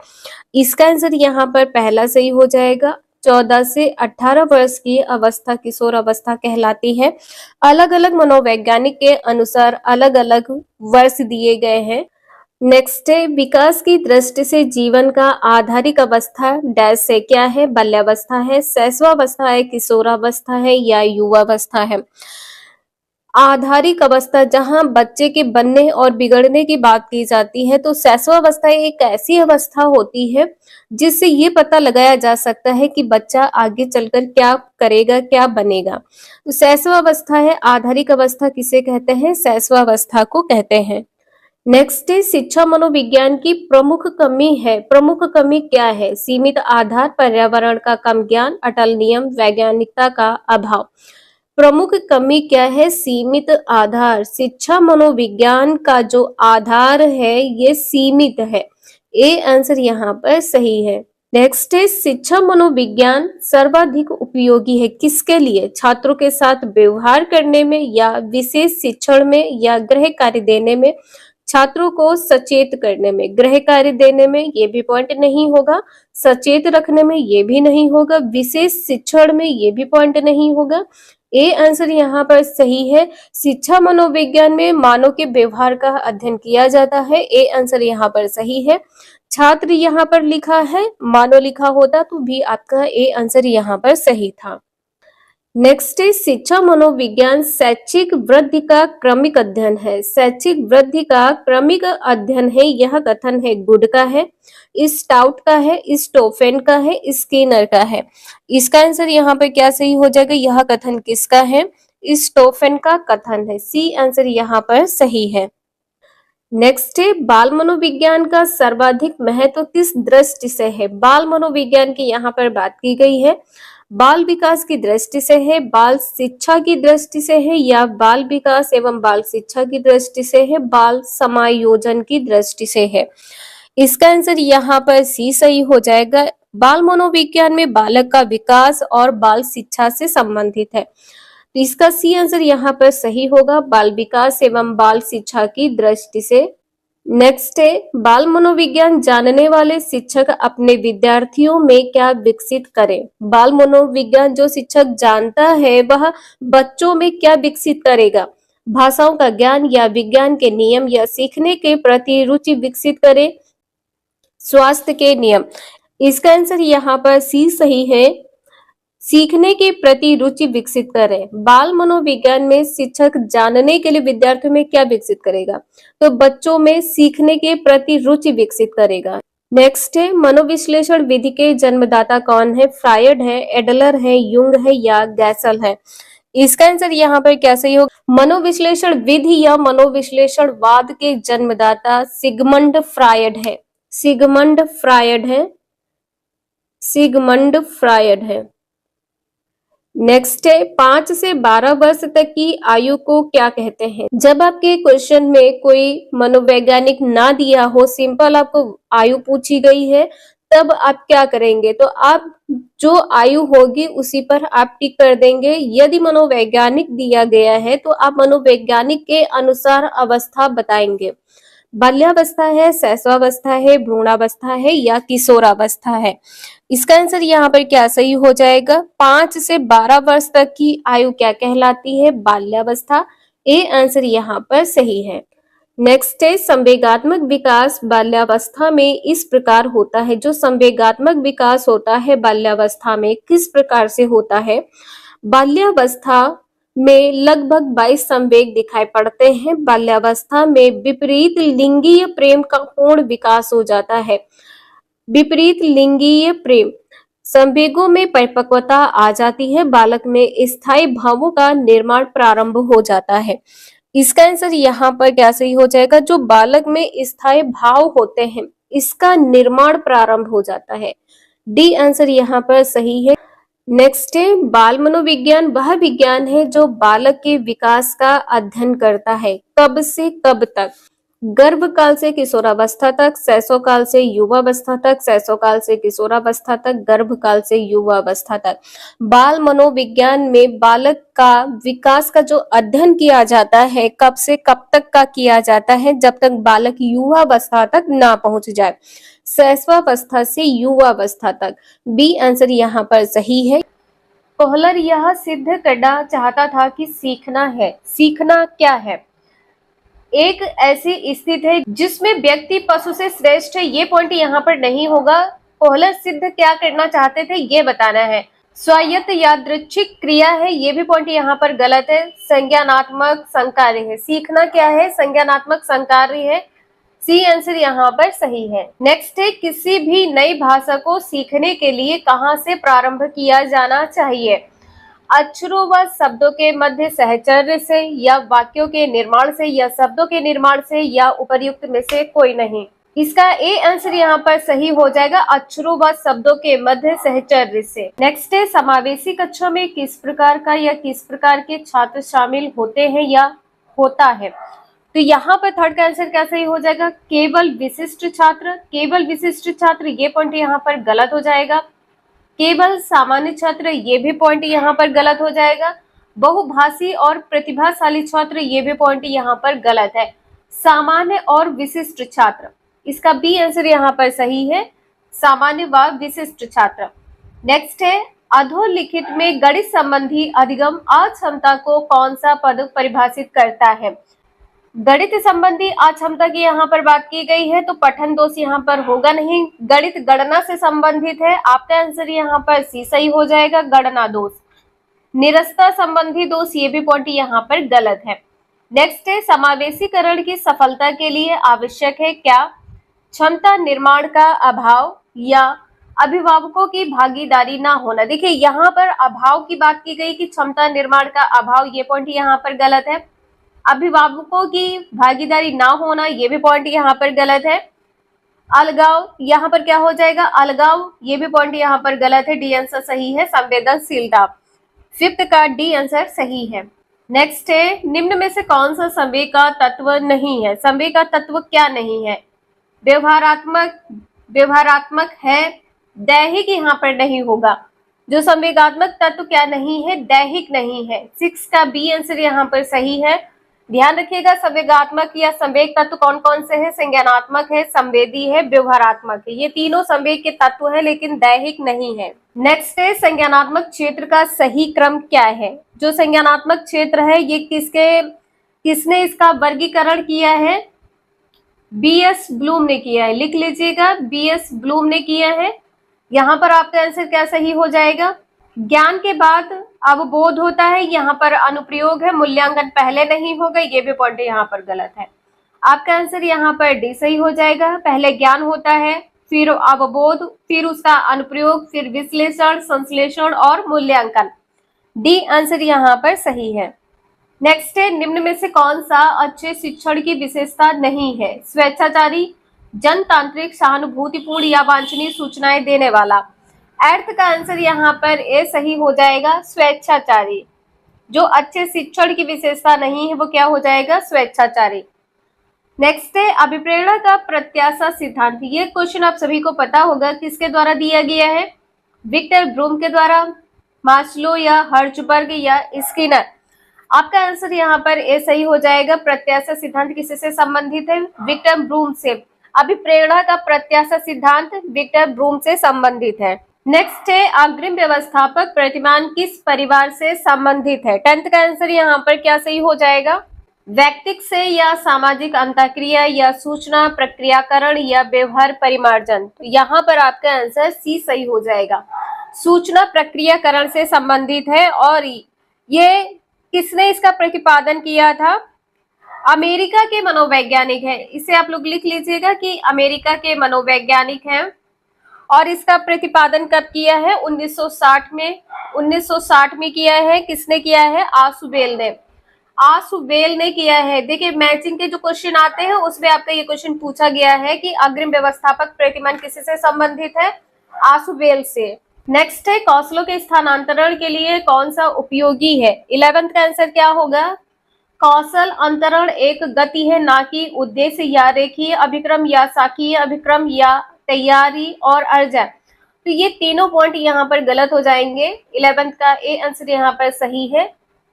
इसका आंसर यहाँ पर पहला सही हो जाएगा। 14 से 18 वर्ष की अवस्था किशोर अवस्था कहलाती है। अलग अलग मनोवैज्ञानिक के अनुसार अलग अलग वर्ष दिए गए हैं। नेक्स्ट है, विकास की दृष्टि से जीवन का आधारिक अवस्था डैश से क्या है? बाल्यावस्था है, शैशवावस्था है, किशोरावस्था है या युवावस्था है। आधारिक अवस्था, जहां बच्चे के बनने और बिगड़ने की बात की जाती है, तो शैशवावस्था एक ऐसी अवस्था होती है जिससे ये पता लगाया जा सकता है कि बच्चा आगे चलकर क्या करेगा, क्या बनेगा। तो शैशवावस्था है। आधारिक अवस्था किसे कहते हैं? शैशवावस्था को कहते हैं। नेक्स्ट है, शिक्षा मनोविज्ञान की प्रमुख कमी है। प्रमुख कमी क्या है? सीमित आधार, पर्यावरण का कम ज्ञान, अटल नियम, वैज्ञानिकता का अभाव। प्रमुख कमी क्या है? सीमित आधार। शिक्षा मनोविज्ञान का जो आधार है ये सीमित है। ए आंसर यहाँ पर सही है। नेक्स्ट है, शिक्षा मनोविज्ञान सर्वाधिक उपयोगी है किसके लिए? छात्रों के साथ व्यवहार करने में या विशेष शिक्षण में या गृह कार्य देने में। छात्रों को सचेत करने में, गृह कार्य देने में ये भी पॉइंट नहीं होगा, सचेत रखने में ये भी नहीं होगा, विशेष शिक्षण में ये भी पॉइंट नहीं होगा। ए आंसर यहाँ पर सही है। शिक्षा मनोविज्ञान में मानव के व्यवहार का अध्ययन किया जाता है। ए आंसर यहाँ पर सही है। छात्र यहाँ पर लिखा है, मानव लिखा होता तो भी आपका ए आंसर यहाँ पर सही था। नेक्स्ट है, शिक्षा मनोविज्ञान शैक्षिक वृद्धि का क्रमिक अध्ययन है। शैक्षिक वृद्धि का क्रमिक अध्ययन है। यह कथन है गुड का है, स्टाउट का है, स्टोफेन का है, स्किनर का है। इसका आंसर यहाँ पे क्या सही हो जाएगा? यह कथन किसका है? स्टोफेन का कथन है। सी आंसर यहाँ पर सही है। नेक्स्ट है, बाल मनोविज्ञान का सर्वाधिक महत्व किस दृष्टि से है? बाल मनोविज्ञान की यहाँ पर बात की गई है। बाल विकास की दृष्टि से है, बाल शिक्षा की दृष्टि से है, या बाल विकास एवं बाल शिक्षा की दृष्टि से है, बाल समायोजन की दृष्टि से है। इसका आंसर यहाँ पर सी सही हो जाएगा। बाल मनोविज्ञान में बालक का विकास और बाल शिक्षा से संबंधित है, तो इसका सी आंसर यहाँ पर सही होगा, बाल विकास एवं बाल शिक्षा की दृष्टि से। नेक्स्ट है, बाल मनोविज्ञान जानने वाले शिक्षक अपने विद्यार्थियों में क्या विकसित करें। बाल मनोविज्ञान जो शिक्षक जानता है वह बच्चों में क्या विकसित करेगा। भाषाओं का ज्ञान या विज्ञान के नियम या सीखने के प्रति रुचि विकसित करे, स्वास्थ्य के नियम। इसका आंसर यहाँ पर सी सही है, सीखने के प्रति रुचि विकसित करें। बाल मनोविज्ञान में शिक्षक जानने के लिए विद्यार्थियों में क्या विकसित करेगा, तो बच्चों में सीखने के प्रति रुचि विकसित करेगा। नेक्स्ट है, मनोविश्लेषण विधि के जन्मदाता कौन है। फ्रायड है, एडलर है, युंग है, या गैसल है। इसका आंसर यहाँ पर क्या सही होगा, मनोविश्लेषण विधि या मनोविश्लेषणवाद के जन्मदाता सिगमंड फ्रायड है। सिगमंड फ्रायड है, सिगमंड फ्रायड है। नेक्स्ट है, 5 से 12 वर्ष तक की आयु को क्या कहते हैं। जब आपके क्वेश्चन में कोई मनोवैज्ञानिक ना दिया हो, सिंपल आपको आयु पूछी गई है, तब आप क्या करेंगे, तो आप जो आयु होगी उसी पर आप टिक कर देंगे। यदि मनोवैज्ञानिक दिया गया है तो आप मनोवैज्ञानिक के अनुसार अवस्था बताएंगे। बाल्यावस्था है, शैशवावस्था है, भ्रूणावस्था है, या किशोरावस्था है। इसका आंसर यहाँ पर क्या सही हो जाएगा, 5 से 12 वर्ष तक की आयु क्या कहलाती है, बाल्यावस्था। ए आंसर यहाँ पर सही है। नेक्स्ट है, संवेगात्मक विकास बाल्यावस्था में इस प्रकार होता है। जो संवेगात्मक विकास होता है बाल्यावस्था में किस प्रकार से होता है। बाल्यावस्था में लगभग 22 संवेग दिखाई पड़ते हैं। बाल्यावस्था में विपरीत लिंगीय प्रेम का पूर्ण विकास हो जाता है। विपरीत लिंगीय प्रेम संवेगों में परिपक्वता आ जाती है। बालक में स्थायी भावों का निर्माण प्रारंभ हो जाता है। इसका आंसर यहाँ पर क्या सही हो जाएगा, जो बालक में स्थायी भाव होते हैं इसका निर्माण प्रारंभ हो जाता है। डी आंसर यहाँ पर सही है। नेक्स्ट है, बाल मनोविज्ञान वह विज्ञान है जो बालक के विकास का अध्ययन करता है। कब से कब तक, गर्भ काल से किशोरावस्था तक, शैशवकाल से युवावस्था तक, शैशवकाल से किशोरावस्था तक, गर्भ काल से युवावस्था तक। बाल मनोविज्ञान में बालक का विकास का जो अध्ययन किया जाता है कब से कब तक का किया जाता है, जब तक बालक युवावस्था तक ना पहुंच जाए, शैशवावस्था से युवावस्था तक। बी आंसर यहाँ पर सही है। कोहलर यह सिद्ध करना चाहता था कि सीखना है। सीखना क्या है, एक ऐसी स्थिति है जिसमें व्यक्ति पशु से श्रेष्ठ है, ये पॉइंट यहाँ पर नहीं होगा। कोहलर सिद्ध क्या करना चाहते थे ये बताना है। स्वायत्त यादृच्छिक क्रिया है, ये भी पॉइंट यहाँ पर गलत है। संज्ञानात्मक संकार्य है, सीखना क्या है, संज्ञानात्मक संकार्य है। सी आंसर यहाँ पर सही है। नेक्स्ट है, किसी भी नई भाषा को सीखने के लिए कहाँ से प्रारंभ किया जाना चाहिए। अक्षरों व शब्दों के मध्य सहचर्य से, या वाक्यों के निर्माण से, या शब्दों के निर्माण से, या उपर्युक्त में से कोई नहीं। इसका ए आंसर यहाँ पर सही हो जाएगा, अक्षरों व शब्दों के मध्य सहचर्य से। नेक्स्ट है, समावेशी कक्षा में किस प्रकार का या किस प्रकार के छात्र शामिल होते हैं या होता है। तो यहाँ पर थर्ड का आंसर क्या सही हो जाएगा, केवल विशिष्ट छात्र। केवल विशिष्ट छात्र ये पॉइंट यहाँ पर गलत हो जाएगा। केवल सामान्य छात्र ये भी पॉइंट यहाँ पर गलत हो जाएगा। बहुभाषी और प्रतिभाशाली छात्र ये भी पॉइंट यहाँ पर गलत है। सामान्य और विशिष्ट छात्र, इसका बी आंसर यहाँ पर सही है, सामान्य व विशिष्ट छात्र। नेक्स्ट है, अधोलिखित में गणित संबंधी अधिगम अक्षमता को कौन सा पद परिभाषित करता है। गणित संबंधी अक्षमता की यहाँ पर बात की गई है, तो पठन दोष यहाँ पर होगा नहीं। गणित गणना से संबंधित है, आपका आंसर यहाँ पर सी सही हो जाएगा, गणना दोष। निरस्ता संबंधी दोष ये भी पॉइंट यहाँ पर गलत है। नेक्स्ट है, समावेशीकरण की सफलता के लिए आवश्यक है क्या। क्षमता निर्माण का अभाव या अभिभावकों की भागीदारी ना होना। देखिए यहाँ पर अभाव की बात की गई कि क्षमता निर्माण का अभाव, ये पॉइंट यहाँ पर गलत है। अभिभावकों की भागीदारी ना होना, ये भी पॉइंट यहाँ पर गलत है। अलगाव, यहाँ पर क्या हो जाएगा अलगाव, ये भी पॉइंट यहाँ पर गलत है, डी आंसर सही है। संवेदनशीलता, फिफ्थ का डी आंसर सही है। नेक्स्ट है, निम्न में से कौन सा संवेग का तत्व नहीं है? संवेग का तत्व क्या नहीं है? व्यवहारात्मक, व्यवहारात्मक है, दैहिक यहाँ पर नहीं होगा। जो संवेगात्मक तत्व क्या नहीं है? दैहिक नहीं है। सिक्स का बी आंसर यहाँ पर सही है। ध्यान रखिएगा, संवेगात्मक या संवेग तत्व कौन कौन से हैं? संज्ञानात्मक है, संवेदी है, व्यवहारात्मक है। ये तीनों संवेग के तत्व हैं लेकिन दैहिक नहीं है। नेक्स्ट है, संज्ञानात्मक क्षेत्र का सही क्रम क्या है? जो संज्ञानात्मक क्षेत्र है ये किसने इसका वर्गीकरण किया है? बीएस ब्लूम ने किया है। लिख लीजिएगा, बीएस ब्लूम ने किया है। यहाँ पर आपका आंसर क्या सही हो जाएगा? ज्ञान के बाद अवबोध होता है, यहाँ पर अनुप्रयोग है, मूल्यांकन पहले नहीं होगा, ये भी पॉइंट यहाँ पर गलत है। आपका आंसर यहाँ पर डी सही हो जाएगा। पहले ज्ञान होता है, फिर अवबोध, फिर उसका अनुप्रयोग, फिर विश्लेषण, संश्लेषण और मूल्यांकन। डी आंसर यहाँ पर सही है। नेक्स्ट है, निम्न में से कौन सा अच्छे शिक्षण की विशेषता नहीं है? स्वेच्छाचारी, जनतांत्रिक, सहानुभूतिपूर्ण या वांछनीय सूचनाएं देने वाला। अर्थ का आंसर यहाँ पर ए सही हो जाएगा, स्वेच्छाचारी। जो अच्छे शिक्षण की विशेषता नहीं है वो क्या हो जाएगा? स्वेच्छाचारी। नेक्स्ट है, अभिप्रेरणा का प्रत्याशा सिद्धांत। ये क्वेश्चन आप सभी को पता होगा, किसके द्वारा दिया गया है? विक्टर ब्रूम के द्वारा, मास्लो या हर्जबर्ग या स्किनर। आपका आंसर यहाँ पर ए सही हो जाएगा। प्रत्याशा सिद्धांत किससे संबंधित है? विक्टर ब्रूम से। अभिप्रेरणा का प्रत्याशा सिद्धांत विक्टर ब्रूम से संबंधित है। नेक्स्ट है, अग्रिम व्यवस्थापक प्रतिमान किस परिवार से संबंधित है? 10th का आंसर यहाँ पर क्या सही हो जाएगा? व्यक्तिक से या सामाजिक अंतःक्रिया या सूचना प्रक्रियाकरण या व्यवहार परिमार्जन। तो यहाँ पर आपका आंसर सी सही हो जाएगा, सूचना प्रक्रियाकरण से संबंधित है। और ये किसने इसका प्रतिपादन किया था? अमेरिका के मनोवैज्ञानिक है। इसे आप लोग लिख लीजिएगा कि अमेरिका के मनोवैज्ञानिक हैं। और इसका प्रतिपादन कब किया है? 1960 में। 1960 में किया है। किसने किया है? आशुबेल ने। आशुबेल ने किया है। देखिए, मैचिंग के जो क्वेश्चन आते हैं उसमें आपका ये क्वेश्चन पूछा गया है कि अग्रिम व्यवस्थापक प्रतिमान किससे संबंधित है? आशुबेल से। नेक्स्ट है, कौशलों के स्थानांतरण के लिए कौन सा उपयोगी है? 11th का आंसर क्या होगा? कौशल अंतरण एक गति है, ना कि उद्देश्य या रेखीय अभिक्रम या शाखीय अभिक्रम या तैयारी और अर्जन। तो ये तीनों पॉइंट यहाँ पर गलत हो जाएंगे। 11th का ए आंसर यहाँ पर सही है।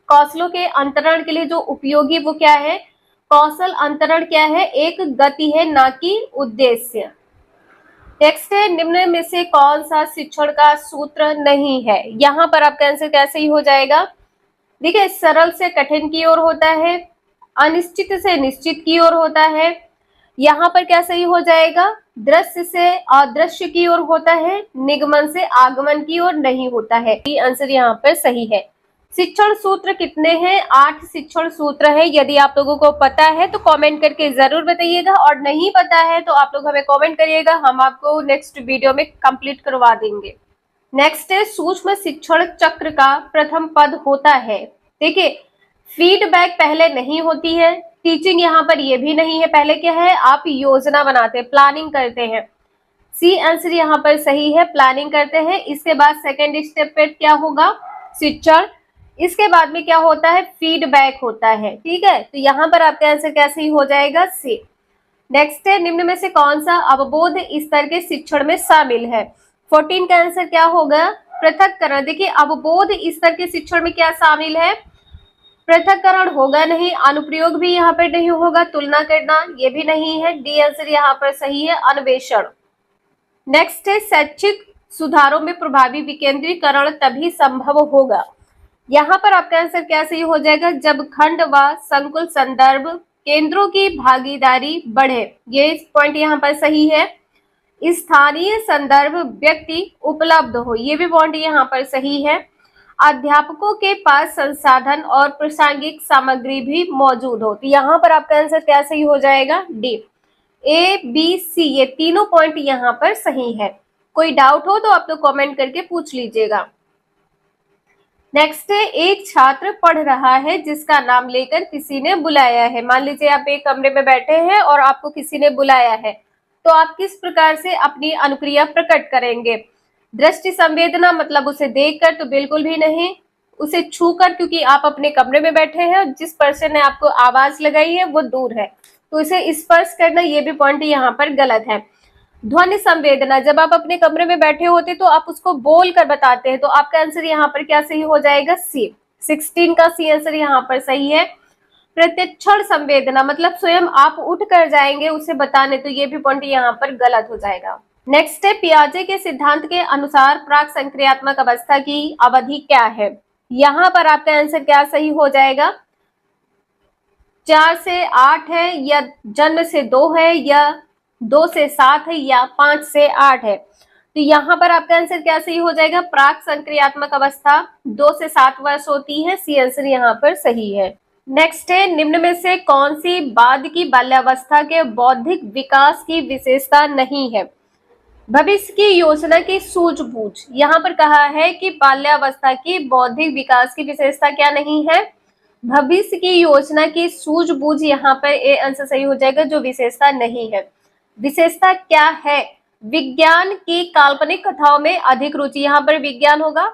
कौशलों के अंतरण के लिए जो उपयोगी वो क्या है? कौशल अंतरण क्या है? एक गति है, ना कि उद्देश्य। नेक्स्ट है, निम्न में से कौन सा शिक्षण का सूत्र नहीं है? यहाँ पर आपका आंसर कैसे ही हो जाएगा? देखिए, सरल से कठिन की ओर होता है, अनिश्चित से निश्चित की ओर होता है। यहाँ पर क्या सही हो जाएगा? दृश्य से अदृश्य की ओर होता है, निगमन से आगमन की ओर नहीं होता है। ये आंसर यहाँ पर सही है। शिक्षण सूत्र कितने हैं? 8 शिक्षण सूत्र है। यदि आप लोगों को पता है तो कमेंट करके जरूर बताइएगा, और नहीं पता है तो आप लोग हमें कमेंट करिएगा, हम आपको नेक्स्ट वीडियो में कंप्लीट करवा देंगे। नेक्स्ट है, सूक्ष्म शिक्षण चक्र का प्रथम पद होता है। देखिए, फीडबैक पहले नहीं होती है, टीचिंग यहाँ पर ये भी नहीं है। पहले क्या है? आप योजना बनाते हैं, प्लानिंग करते हैं। सी आंसर यहाँ पर सही है, प्लानिंग करते हैं। इसके बाद सेकेंड स्टेप पे क्या होगा? शिक्षण। इसके बाद में क्या होता है? फीडबैक होता है। ठीक है, तो यहाँ पर आपका आंसर क्या सही हो जाएगा? सी। नेक्स्ट है, निम्न में से कौन सा अवबोध स्तर के शिक्षण में शामिल है? 14 का आंसर क्या होगा? पृथक्करण। देखिए, अवबोध स्तर के शिक्षण में क्या शामिल है? पृथक्करण होगा नहीं, अनुप्रयोग भी यहाँ पर नहीं होगा, तुलना करना ये भी नहीं है। डी आंसर यहाँ पर सही है, अन्वेषण। नेक्स्ट है, शैक्षिक सुधारों में प्रभावी विकेंद्रीकरण तभी संभव होगा। यहाँ पर आपका आंसर क्या सही हो जाएगा? जब खंड व संकुल संदर्भ केंद्रों की भागीदारी बढ़े। ये पॉइंट यहाँ पर सही है। स्थानीय संदर्भ व्यक्ति उपलब्ध हो, ये भी पॉइंट यहाँ पर सही है। अध्यापकों के पास संसाधन और प्रासंगिक सामग्री भी मौजूद हो। तो यहाँ पर आपका आंसर क्या सही हो जाएगा? डी। ए, बी, सी, ये तीनों पॉइंट यहाँ पर सही है। कोई डाउट हो तो आप लोग कमेंट करके पूछ लीजिएगा। नेक्स्ट है, एक छात्र पढ़ रहा है जिसका नाम लेकर किसी ने बुलाया है। मान लीजिए आप एक कमरे में बैठे हैं और आपको किसी ने बुलाया है, तो आप किस प्रकार से अपनी अनुक्रिया प्रकट करेंगे? दृष्टि संवेदना मतलब उसे देखकर तो बिल्कुल भी नहीं, उसे छूकर, क्योंकि आप अपने कमरे में बैठे हैं और जिस पर्सन ने आपको आवाज लगाई है वो दूर है, तो इसे स्पर्श करना, ये भी पॉइंट यहाँ पर गलत है। ध्वनि संवेदना, जब आप अपने कमरे में बैठे होते तो आप उसको बोल कर बताते हैं, तो आपका आंसर यहाँ पर क्या सही हो जाएगा? सी। 16 का सी आंसर यहाँ पर सही है। प्रत्यक्षण संवेदना मतलब स्वयं आप उठ कर जाएंगे उसे बताने, तो ये भी पॉइंट यहाँ पर गलत हो जाएगा। नेक्स्ट है, पियाजे के सिद्धांत के अनुसार प्राक संक्रियात्मक अवस्था की अवधि क्या है? यहाँ पर आपका आंसर क्या सही हो जाएगा? 4 से 8 है, या जन्म से 2 है, या 2 से 7 है, या 5 से 8 है। तो यहाँ पर आपका आंसर क्या सही हो जाएगा? प्राक संक्रियात्मक अवस्था 2 से 7 वर्ष होती है, सी आंसर यहाँ पर सही है। नेक्स्ट है, निम्न में से कौन सी बाद की बाल्यावस्था के बौद्धिक विकास की विशेषता नहीं है? भविष्य की योजना की सूझबूझ, यहाँ पर कहा है कि बाल्यावस्था की बौद्धिक विकास की विशेषता क्या नहीं है? भविष्य की योजना की सूझबूझ, यहाँ पर ए आंसर सही हो जाएगा, जो विशेषता नहीं है। विशेषता क्या है? विज्ञान की काल्पनिक कथाओं में अधिक रुचि, यहाँ पर विज्ञान होगा,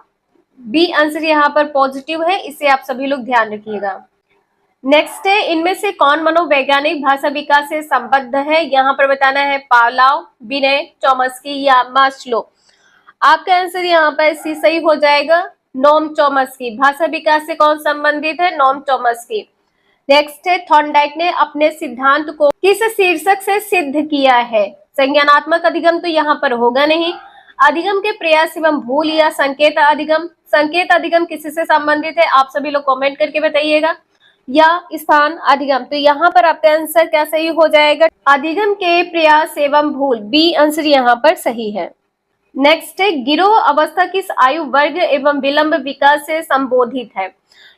बी आंसर यहाँ पर पॉजिटिव है, इसे आप सभी लोग ध्यान रखिएगा। नेक्स्ट है, इनमें से कौन मनोवैज्ञानिक भाषा विकास से संबद्ध है? यहाँ पर बताना है पावलोव, विनय, चॉम्स्की या मास्लो। आपका आंसर यहाँ पर सी सही हो जाएगा, नोम चॉम्स्की। भाषा विकास से कौन संबंधित है? Noam Chomsky. नेक्स्ट है, थॉर्नडाइक ने अपने सिद्धांत को किस शीर्षक से सिद्ध किया है? संज्ञानात्मक अधिगम तो यहाँ पर होगा नहीं, अधिगम के प्रयास एवं भूल या संकेत अधिगम। संकेत अधिगम किससे संबंधित है? आप सभी लोग कमेंट करके बताइएगा, या स्थान अधिगम। तो यहाँ पर आपका आंसर क्या सही हो जाएगा? अधिगम के प्रयास एवं भूल, बी आंसर यहाँ पर सही है। नेक्स्ट है, गिरोह अवस्था किस आयु वर्ग एवं विलंब विकास से संबोधित है?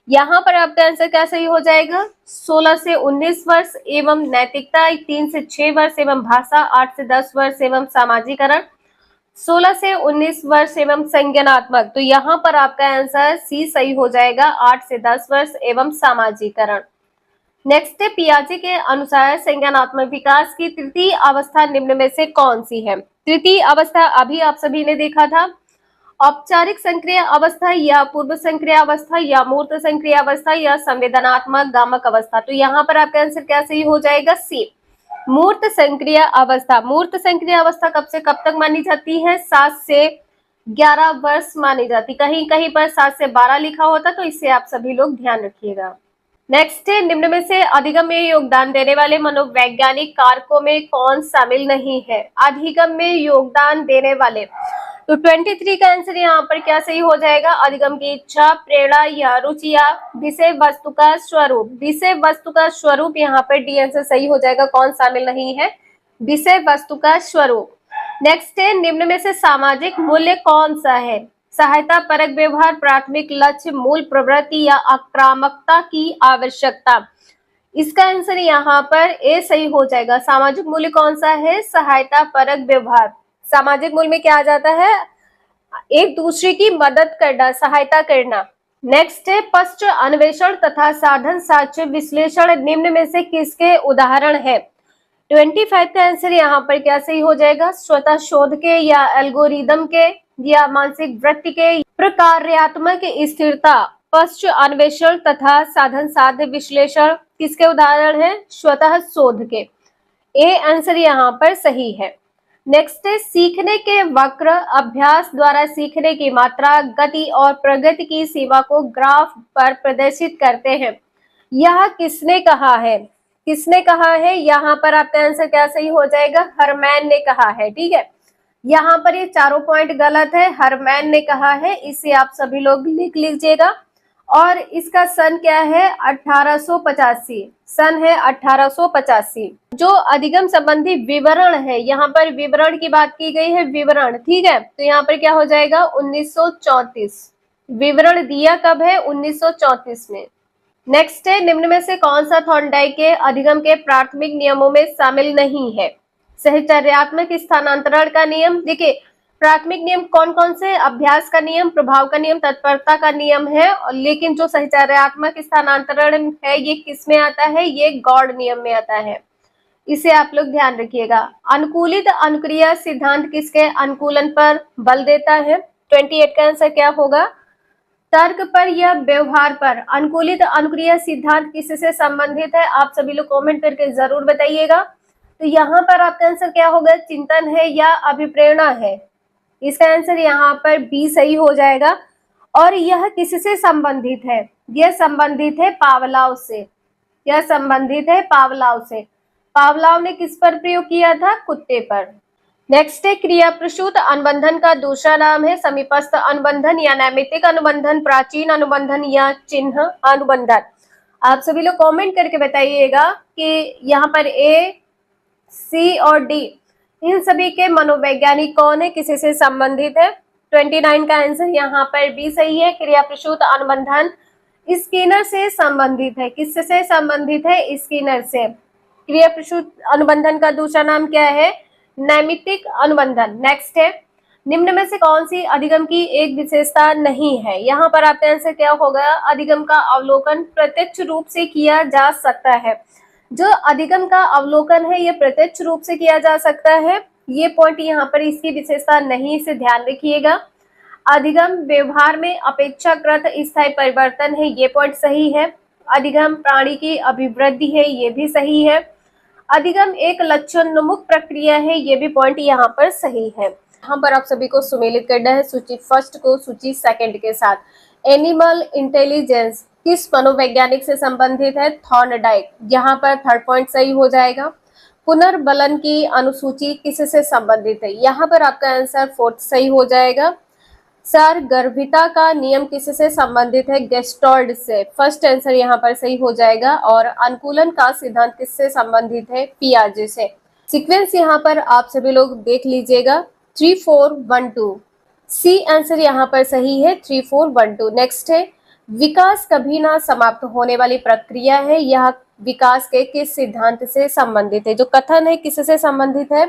यहाँ पर आपका आंसर क्या सही हो जाएगा? 16 से 19 वर्ष एवं नैतिकता 3 से 6 वर्ष एवं भाषा 8 से 10 वर्ष एवं सामाजिकरण 16 से 19 वर्ष एवं संज्ञानात्मक। तो यहाँ पर आपका आंसर सी सही हो जाएगा, 8 से 10 वर्ष एवं सामाजिकरण। नेक्स्ट है, पियाजे के अनुसार संज्ञानात्मक विकास की तृतीय अवस्था निम्न में से कौन सी है? तृतीय अवस्था अभी आप सभी ने देखा था, औपचारिक संक्रिया अवस्था, या पूर्व संक्रिया अवस्था, या मूर्त संक्रिया अवस्था, या संवेदनात्मक गामक अवस्था। तो यहाँ पर आपका आंसर क्या सही हो जाएगा? सी, मूर्त संक्रिया अवस्था। मूर्त संक्रिया अवस्था कब से कब तक मानी जाती है? 7 से 11 वर्ष मानी जाती, कहीं कहीं पर 7 से 12 लिखा होता, तो इससे आप सभी लोग ध्यान रखिएगा। नेक्स्ट है, निम्न में से अधिगम में योगदान देने वाले मनोवैज्ञानिक कारकों में कौन शामिल नहीं है? अधिगम में योगदान देने वाले, तो 23 का आंसर यहाँ पर क्या सही हो जाएगा? अधिगम की इच्छा, प्रेरणा या रुचि, या विषय वस्तु का स्वरूप। विषय वस्तु का स्वरूप, यहाँ पर डी आंसर सही हो जाएगा। कौन शामिल नहीं है? विषय वस्तु का स्वरूप। नेक्स्ट है, निम्न में से सामाजिक मूल्य कौन सा है? सहायता परक व्यवहार, प्राथमिक लक्ष्य, मूल प्रवृत्ति या आक्रामकता की आवश्यकता। इसका आंसर यहाँ पर ए सही हो जाएगा। सामाजिक मूल्य कौन सा है? सहायता परक व्यवहार। सामाजिक मूल्य में क्या आ जाता है? एक दूसरे की मदद करना, सहायता करना। नेक्स्ट है, पश्च अन्वेषण तथा साधन साक्ष्य विश्लेषण निम्न में से किसके उदाहरण है? 25 का आंसर यहाँ पर क्या सही हो जाएगा? स्वतः शोध के, या एल्गोरिदम के, या मानसिक वृत्ति के। प्रकार्यात्मक स्थिरता, पश्च अन्वेषण तथा साधन साध्य विश्लेषण किसके उदाहरण है? स्वतः शोध के। ए आंसर यहाँ पर सही है। नेक्स्ट है, सीखने के वक्र अभ्यास द्वारा सीखने की मात्रा, गति और प्रगति की सीमा को ग्राफ पर प्रदर्शित करते हैं। यह किसने कहा है? किसने कहा है? यहाँ पर आपका आंसर क्या सही हो जाएगा? हरमैन ने कहा है। ठीक है, यहाँ पर ये चारों पॉइंट गलत है, हरमैन ने कहा है, इसे आप सभी लोग लिख लीजिएगा। और इसका सन क्या है? 1885, सन है 1885। जो अधिगम संबंधी विवरण है, यहाँ पर विवरण की बात की गई है, विवरण। ठीक है, तो यहाँ पर क्या हो जाएगा? 1934। विवरण दिया कब है? 1934 में। नेक्स्ट है, निम्न में से कौन सा थॉर्नडाइक के अधिगम के प्राथमिक नियमों में शामिल नहीं है? सहचर्यात्मक स्थानांतरण का नियम। देखिए, प्राथमिक नियम कौन कौन से? अभ्यास का नियम, प्रभाव का नियम, तत्परता का नियम है। लेकिन जो सहचर्यात्मक स्थानांतरण है, ये किस में आता है? ये गॉड नियम में आता है। इसे आप लोग ध्यान रखिएगा। अनुकूलित अनुक्रिया सिद्धांत किसके अनुकूलन पर बल देता है? 28 का आंसर क्या होगा? तर्क पर या व्यवहार पर। अनुकूलित अनुक्रिया सिद्धांत किससे संबंधित है? आप सभी लोग कमेंट करके जरूर बताइएगा। तो यहाँ पर आपका आंसर क्या होगा? चिंतन है या अभिप्रेरणा है? इसका आंसर यहाँ पर बी सही हो जाएगा। और यह किससे संबंधित है? यह संबंधित है पावलाव से। यह संबंधित है पावलाव से। पावलाव ने किस पर प्रयोग किया था? कुत्ते पर। नेक्स्ट है क्रिया प्रसूत अनुबंधन का दूसरा नाम है समीपस्थ अनुबंधन या नैमित्तिक अनुबंधन, प्राचीन अनुबंधन या चिन्ह अनुबंधन। आप सभी लोग कमेंट करके बताइएगा कि यहाँ पर ए, सी और डी इन सभी के मनोवैज्ञानिक कौन है, किसी से संबंधित है? 29 का आंसर यहाँ पर बी सही है। क्रिया प्रसूत अनुबंधन स्किनर से संबंधित है। किससे संबंधित है? स्किनर से। क्रिया प्रसूत अनुबंधन का दूसरा नाम क्या है? नैमित्तिक अनुबंधन। नेक्स्ट है निम्न में से कौन सी अधिगम की एक विशेषता नहीं है? यहाँ पर आपका आंसर क्या होगा? अधिगम का अवलोकन प्रत्यक्ष रूप से किया जा सकता है। जो अधिगम का अवलोकन है यह प्रत्यक्ष रूप से किया जा सकता है। ये पॉइंट यहाँ पर इसकी विशेषता नहीं, इसे ध्यान रखिएगा। अधिगम व्यवहार में अपेक्षाकृत स्थायी परिवर्तन है, ये पॉइंट सही है। अधिगम प्राणी की अभिवृद्धि है, ये भी सही है। अधिगम एक लक्षणोन्मुख प्रक्रिया है, ये भी पॉइंट यहाँ पर सही है। यहाँ पर आप सभी को सुमेलित करना है सूची फर्स्ट को सूची सेकंड के साथ। एनिमल इंटेलिजेंस किस मनोवैज्ञानिक से संबंधित है? थॉर्नडाइक। यहाँ पर थर्ड पॉइंट सही हो जाएगा। पुनर्बलन की अनुसूची किससे संबंधित है? यहाँ पर आपका आंसर फोर्थ सही हो जाएगा। सर गर्भिता का नियम किससे संबंधित है? गेस्टॉल्ड से। फर्स्ट आंसर यहाँ पर सही हो जाएगा। और अनुकूलन का सिद्धांत किससे संबंधित है? पियाजे से। सीक्वेंस यहाँ पर आप सभी लोग देख लीजिएगा 3 4 1 2। सी आंसर यहाँ पर सही है 3 4 1 2। नेक्स्ट है विकास कभी ना समाप्त होने वाली प्रक्रिया है, यह विकास के किस सिद्धांत से संबंधित है? जो कथन है किससे संबंधित है?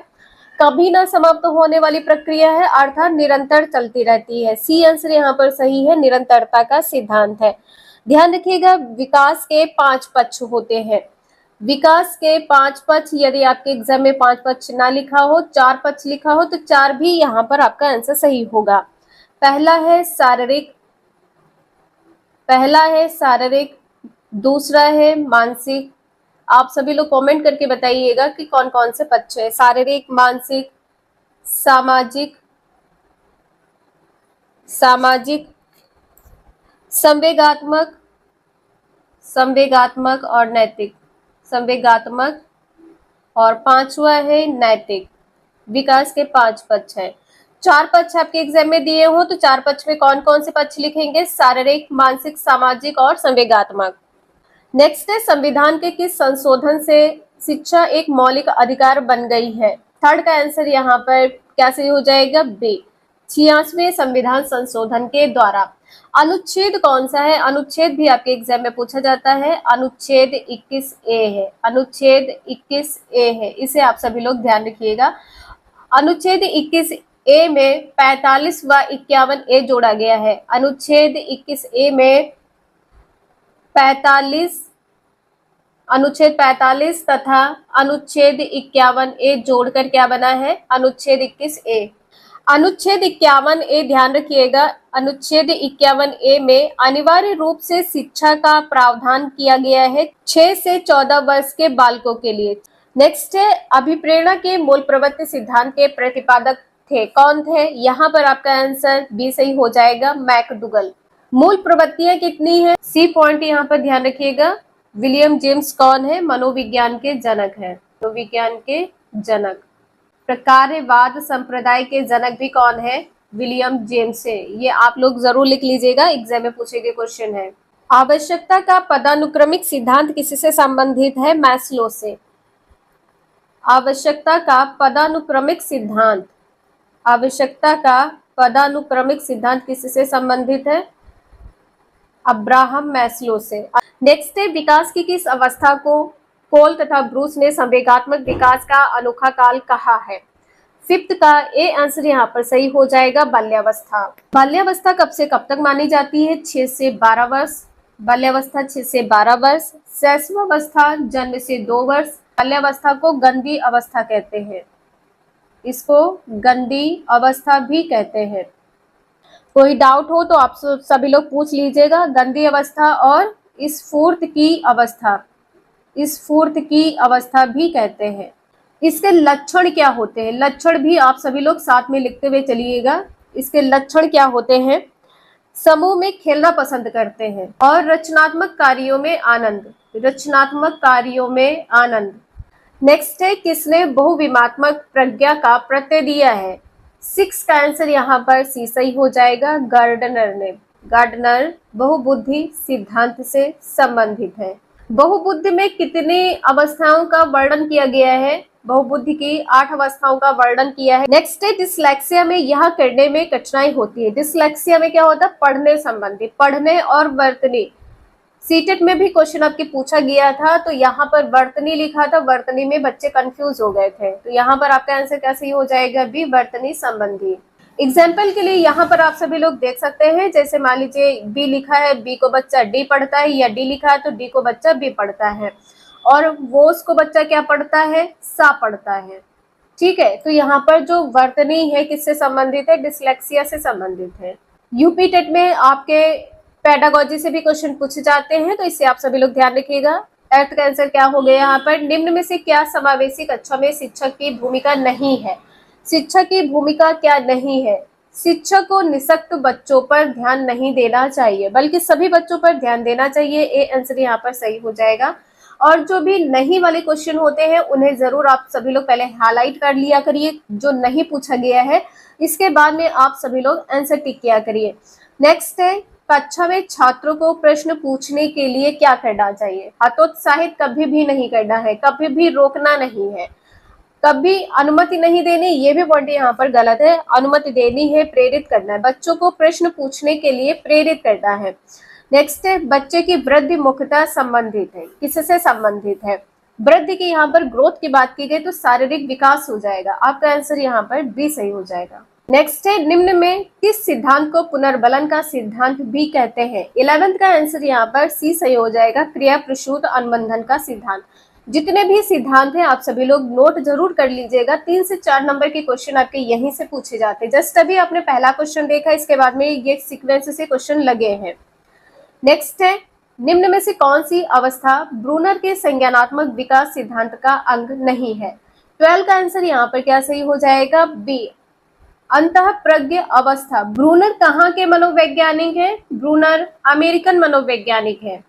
कभी ना समाप्त होने वाली प्रक्रिया है, अर्थात निरंतर चलती रहती है। सी आंसर यहाँ पर सही है, निरंतरता का सिद्धांत है। ध्यान रखिएगा विकास के 5 पक्ष होते हैं। विकास के 5 पक्ष, यदि आपके एग्जाम में 5 पक्ष ना लिखा हो, 4 पक्ष लिखा हो तो 4 भी यहाँ पर आपका आंसर सही होगा। पहला है शारीरिक, दूसरा है मानसिक। आप सभी लोग कमेंट करके बताइएगा कि कौन कौन से पक्ष है। शारीरिक, मानसिक, सामाजिक, संवेगात्मक और नैतिक। संवेगात्मक और 5वां है नैतिक। विकास के 5 पक्ष हैं। 4 पक्ष आपके एग्जाम में दिए हो तो 4 पक्ष में कौन कौन से पक्ष लिखेंगे? शारीरिक, मानसिक, सामाजिक और संवेगात्मक। नेक्स्ट है संविधान के किस संशोधन से शिक्षा एक मौलिक अधिकार बन गई है? थर्ड का आंसर यहाँ पर क्या सही हो जाएगा? बी। 86वें संविधान संशोधन के द्वारा। अनुच्छेद कौन सा है? अनुच्छेद भी आपके एग्जाम में पूछा जाता है। अनुच्छेद 21A है। अनुच्छेद 21A है, इसे आप सभी लोग ध्यान रखिएगा। अनुच्छेद 21A में 45 व 51A जोड़ा गया है। अनुच्छेद 21A में अनुच्छेद 45 तथा अनुच्छेद 51A जोड़कर क्या बना है? अनुच्छेद 21A। अनुच्छेद 51A ध्यान रखिएगा, अनुच्छेद 51A में अनिवार्य रूप से शिक्षा का प्रावधान किया गया है 6 से 14 वर्ष के बालकों के लिए। नेक्स्ट है अभिप्रेरणा के मूल प्रवृत्ति सिद्धांत के प्रतिपादक थे, कौन थे? यहाँ पर आपका आंसर बी सही हो जाएगा, मैकडूगल। मूल प्रवृत्तियां कितनी है? सी पॉइंट यहाँ पर ध्यान रखिएगा। विलियम जेम्स कौन है? मनोविज्ञान के जनक है। मनोविज्ञान के जनक। प्रकारवाद संप्रदाय के जनक भी कौन है? विलियम जेम्स है। ये आप लोग जरूर लिख लीजिएगा, एग्जाम में पूछे गए क्वेश्चन है। आवश्यकता का पदानुक्रमिक सिद्धांत किससे संबंधित है? मैस्लो से। आवश्यकता का पदानुक्रमिक सिद्धांत। आवश्यकता का पदानुक्रमिक सिद्धांत किससे संबंधित है? अब्राहम मैस्लो से। नेक्स्ट है विकास की किस अवस्था को कोल तथा ब्रूस ने संवेगात्मक विकास का अनोखा काल कहा है? फिफ्थ का ए आंसर यहाँ पर सही हो जाएगा, बाल्यावस्था। बाल्यावस्था कब से कब तक मानी जाती है? 6 से 12 वर्ष। बाल्यावस्था 6 से 12 वर्ष। शैशवावस्था जन्म से 2 वर्ष। बाल्यावस्था को गंदी अवस्था कहते हैं, इसको गंदी अवस्था भी कहते हैं। कोई डाउट हो तो आप सभी लोग पूछ लीजिएगा। गंदी अवस्था और स्फूर्त की अवस्था, स्फूर्त की अवस्था भी कहते हैं। इसके लक्षण क्या होते हैं, लक्षण भी आप सभी लोग साथ में लिखते हुए चलिएगा। इसके लक्षण क्या होते हैं? समूह में खेलना पसंद करते हैं और रचनात्मक कार्यों में आनंद, रचनात्मक कार्यों में आनंद। नेक्स्ट है, किसने बहुविमात्मक प्रज्ञा का प्रत्यय दिया है? 6 का आंसर यहाँ पर सी सही हो जाएगा, गार्डनर ने। गार्डनर बहुबुद्धि सिद्धांत से संबंधित है। बहुबुद्धि में कितनी अवस्थाओं का वर्णन किया गया है? बहुबुद्धि की 8 अवस्थाओं का वर्णन किया है। नेक्स्ट है, डिसलेक्सिया में यह करने में कठिनाई होती है। डिसलेक्सिया में क्या होता है? पढ़ने संबंधी, पढ़ने और वर्तनी। सीटेट में भी क्वेश्चन आपके पूछा गया था, तो यहाँ पर वर्तनी लिखा था, वर्तनी में बच्चे कंफ्यूज हो गए थे, तो यहाँ पर आपका आंसर क्या सही हो जाएगा? बी, वर्तनी संबंधी। एग्जाम्पल के लिए यहाँ पर आप सभी लोग देख सकते हैं, जैसे मान लीजिए बी लिखा है, बी को बच्चा डी पढ़ता है, या डी लिखा है तो डी को बच्चा बी पढ़ता है, और वो उसको बच्चा क्या पढ़ता है? सा पढ़ता है। ठीक है, तो यहाँ पर जो वर्तनी है किससे संबंधित है? डिसलेक्सिया से संबंधित है। यूपी टेट में आपके पेडागोजी से भी क्वेश्चन पूछे जाते हैं, तो इससे आप सभी लोग ध्यान रखिएगा। अर्थ का आंसर क्या हो गया यहाँ पर? निम्न में से क्या समावेशी कक्षा में शिक्षक की भूमिका नहीं है? शिक्षक की भूमिका क्या नहीं है? शिक्षक को निःशक्त बच्चों पर ध्यान नहीं देना चाहिए, बल्कि सभी बच्चों पर ध्यान देना चाहिए। ए आंसर यहाँ पर सही हो जाएगा। और जो भी नहीं वाले क्वेश्चन होते हैं उन्हें जरूर आप सभी लोग पहले हाईलाइट कर लिया करिए, जो नहीं पूछा गया है, इसके बाद में आप सभी लोग आंसर टिक किया करिए। नेक्स्ट है, कक्षा में छात्रों को प्रश्न पूछने के लिए क्या करना चाहिए? हतोत्साहित कभी भी नहीं करना है, कभी भी रोकना नहीं है, कभी अनुमति नहीं देनी, ये भी पॉइंट यहाँ पर गलत है। अनुमति देनी है, प्रेरित करना है, बच्चों को प्रश्न पूछने के लिए प्रेरित करना है। नेक्स्ट है, बच्चे की वृद्धि मुख्यतः संबंधित है, किससे संबंधित है? वृद्धि की यहाँ पर ग्रोथ की बात की गई तो शारीरिक विकास हो जाएगा। आपका आंसर यहाँ पर बी सही हो जाएगा। नेक्स्ट है, निम्न में किस सिद्धांत को पुनर्बलन का सिद्धांत भी कहते हैं? 11th का आंसर यहाँ पर सी सही हो जाएगा, क्रिया प्रसूत अनुबंधन का सिद्धांत। जितने भी सिद्धांत हैं आप सभी लोग नोट जरूर कर लीजिएगा। 3 से 4 नंबर के क्वेश्चन आपके यहीं से पूछे जाते हैं। जस्ट अभी आपने पहला क्वेश्चन देखा, इसके बाद में ये सीक्वेंस से क्वेश्चन लगे हैं। नेक्स्ट है, निम्न में से कौन सी अवस्था ब्रूनर के संज्ञानात्मक विकास सिद्धांत का अंग नहीं है? 12 का आंसर यहाँ पर क्या सही हो जाएगा? बी, अंतः प्रज्ञ अवस्था। ब्रूनर कहाँ के मनोवैज्ञानिक है? ब्रूनर अमेरिकन मनोवैज्ञानिक है,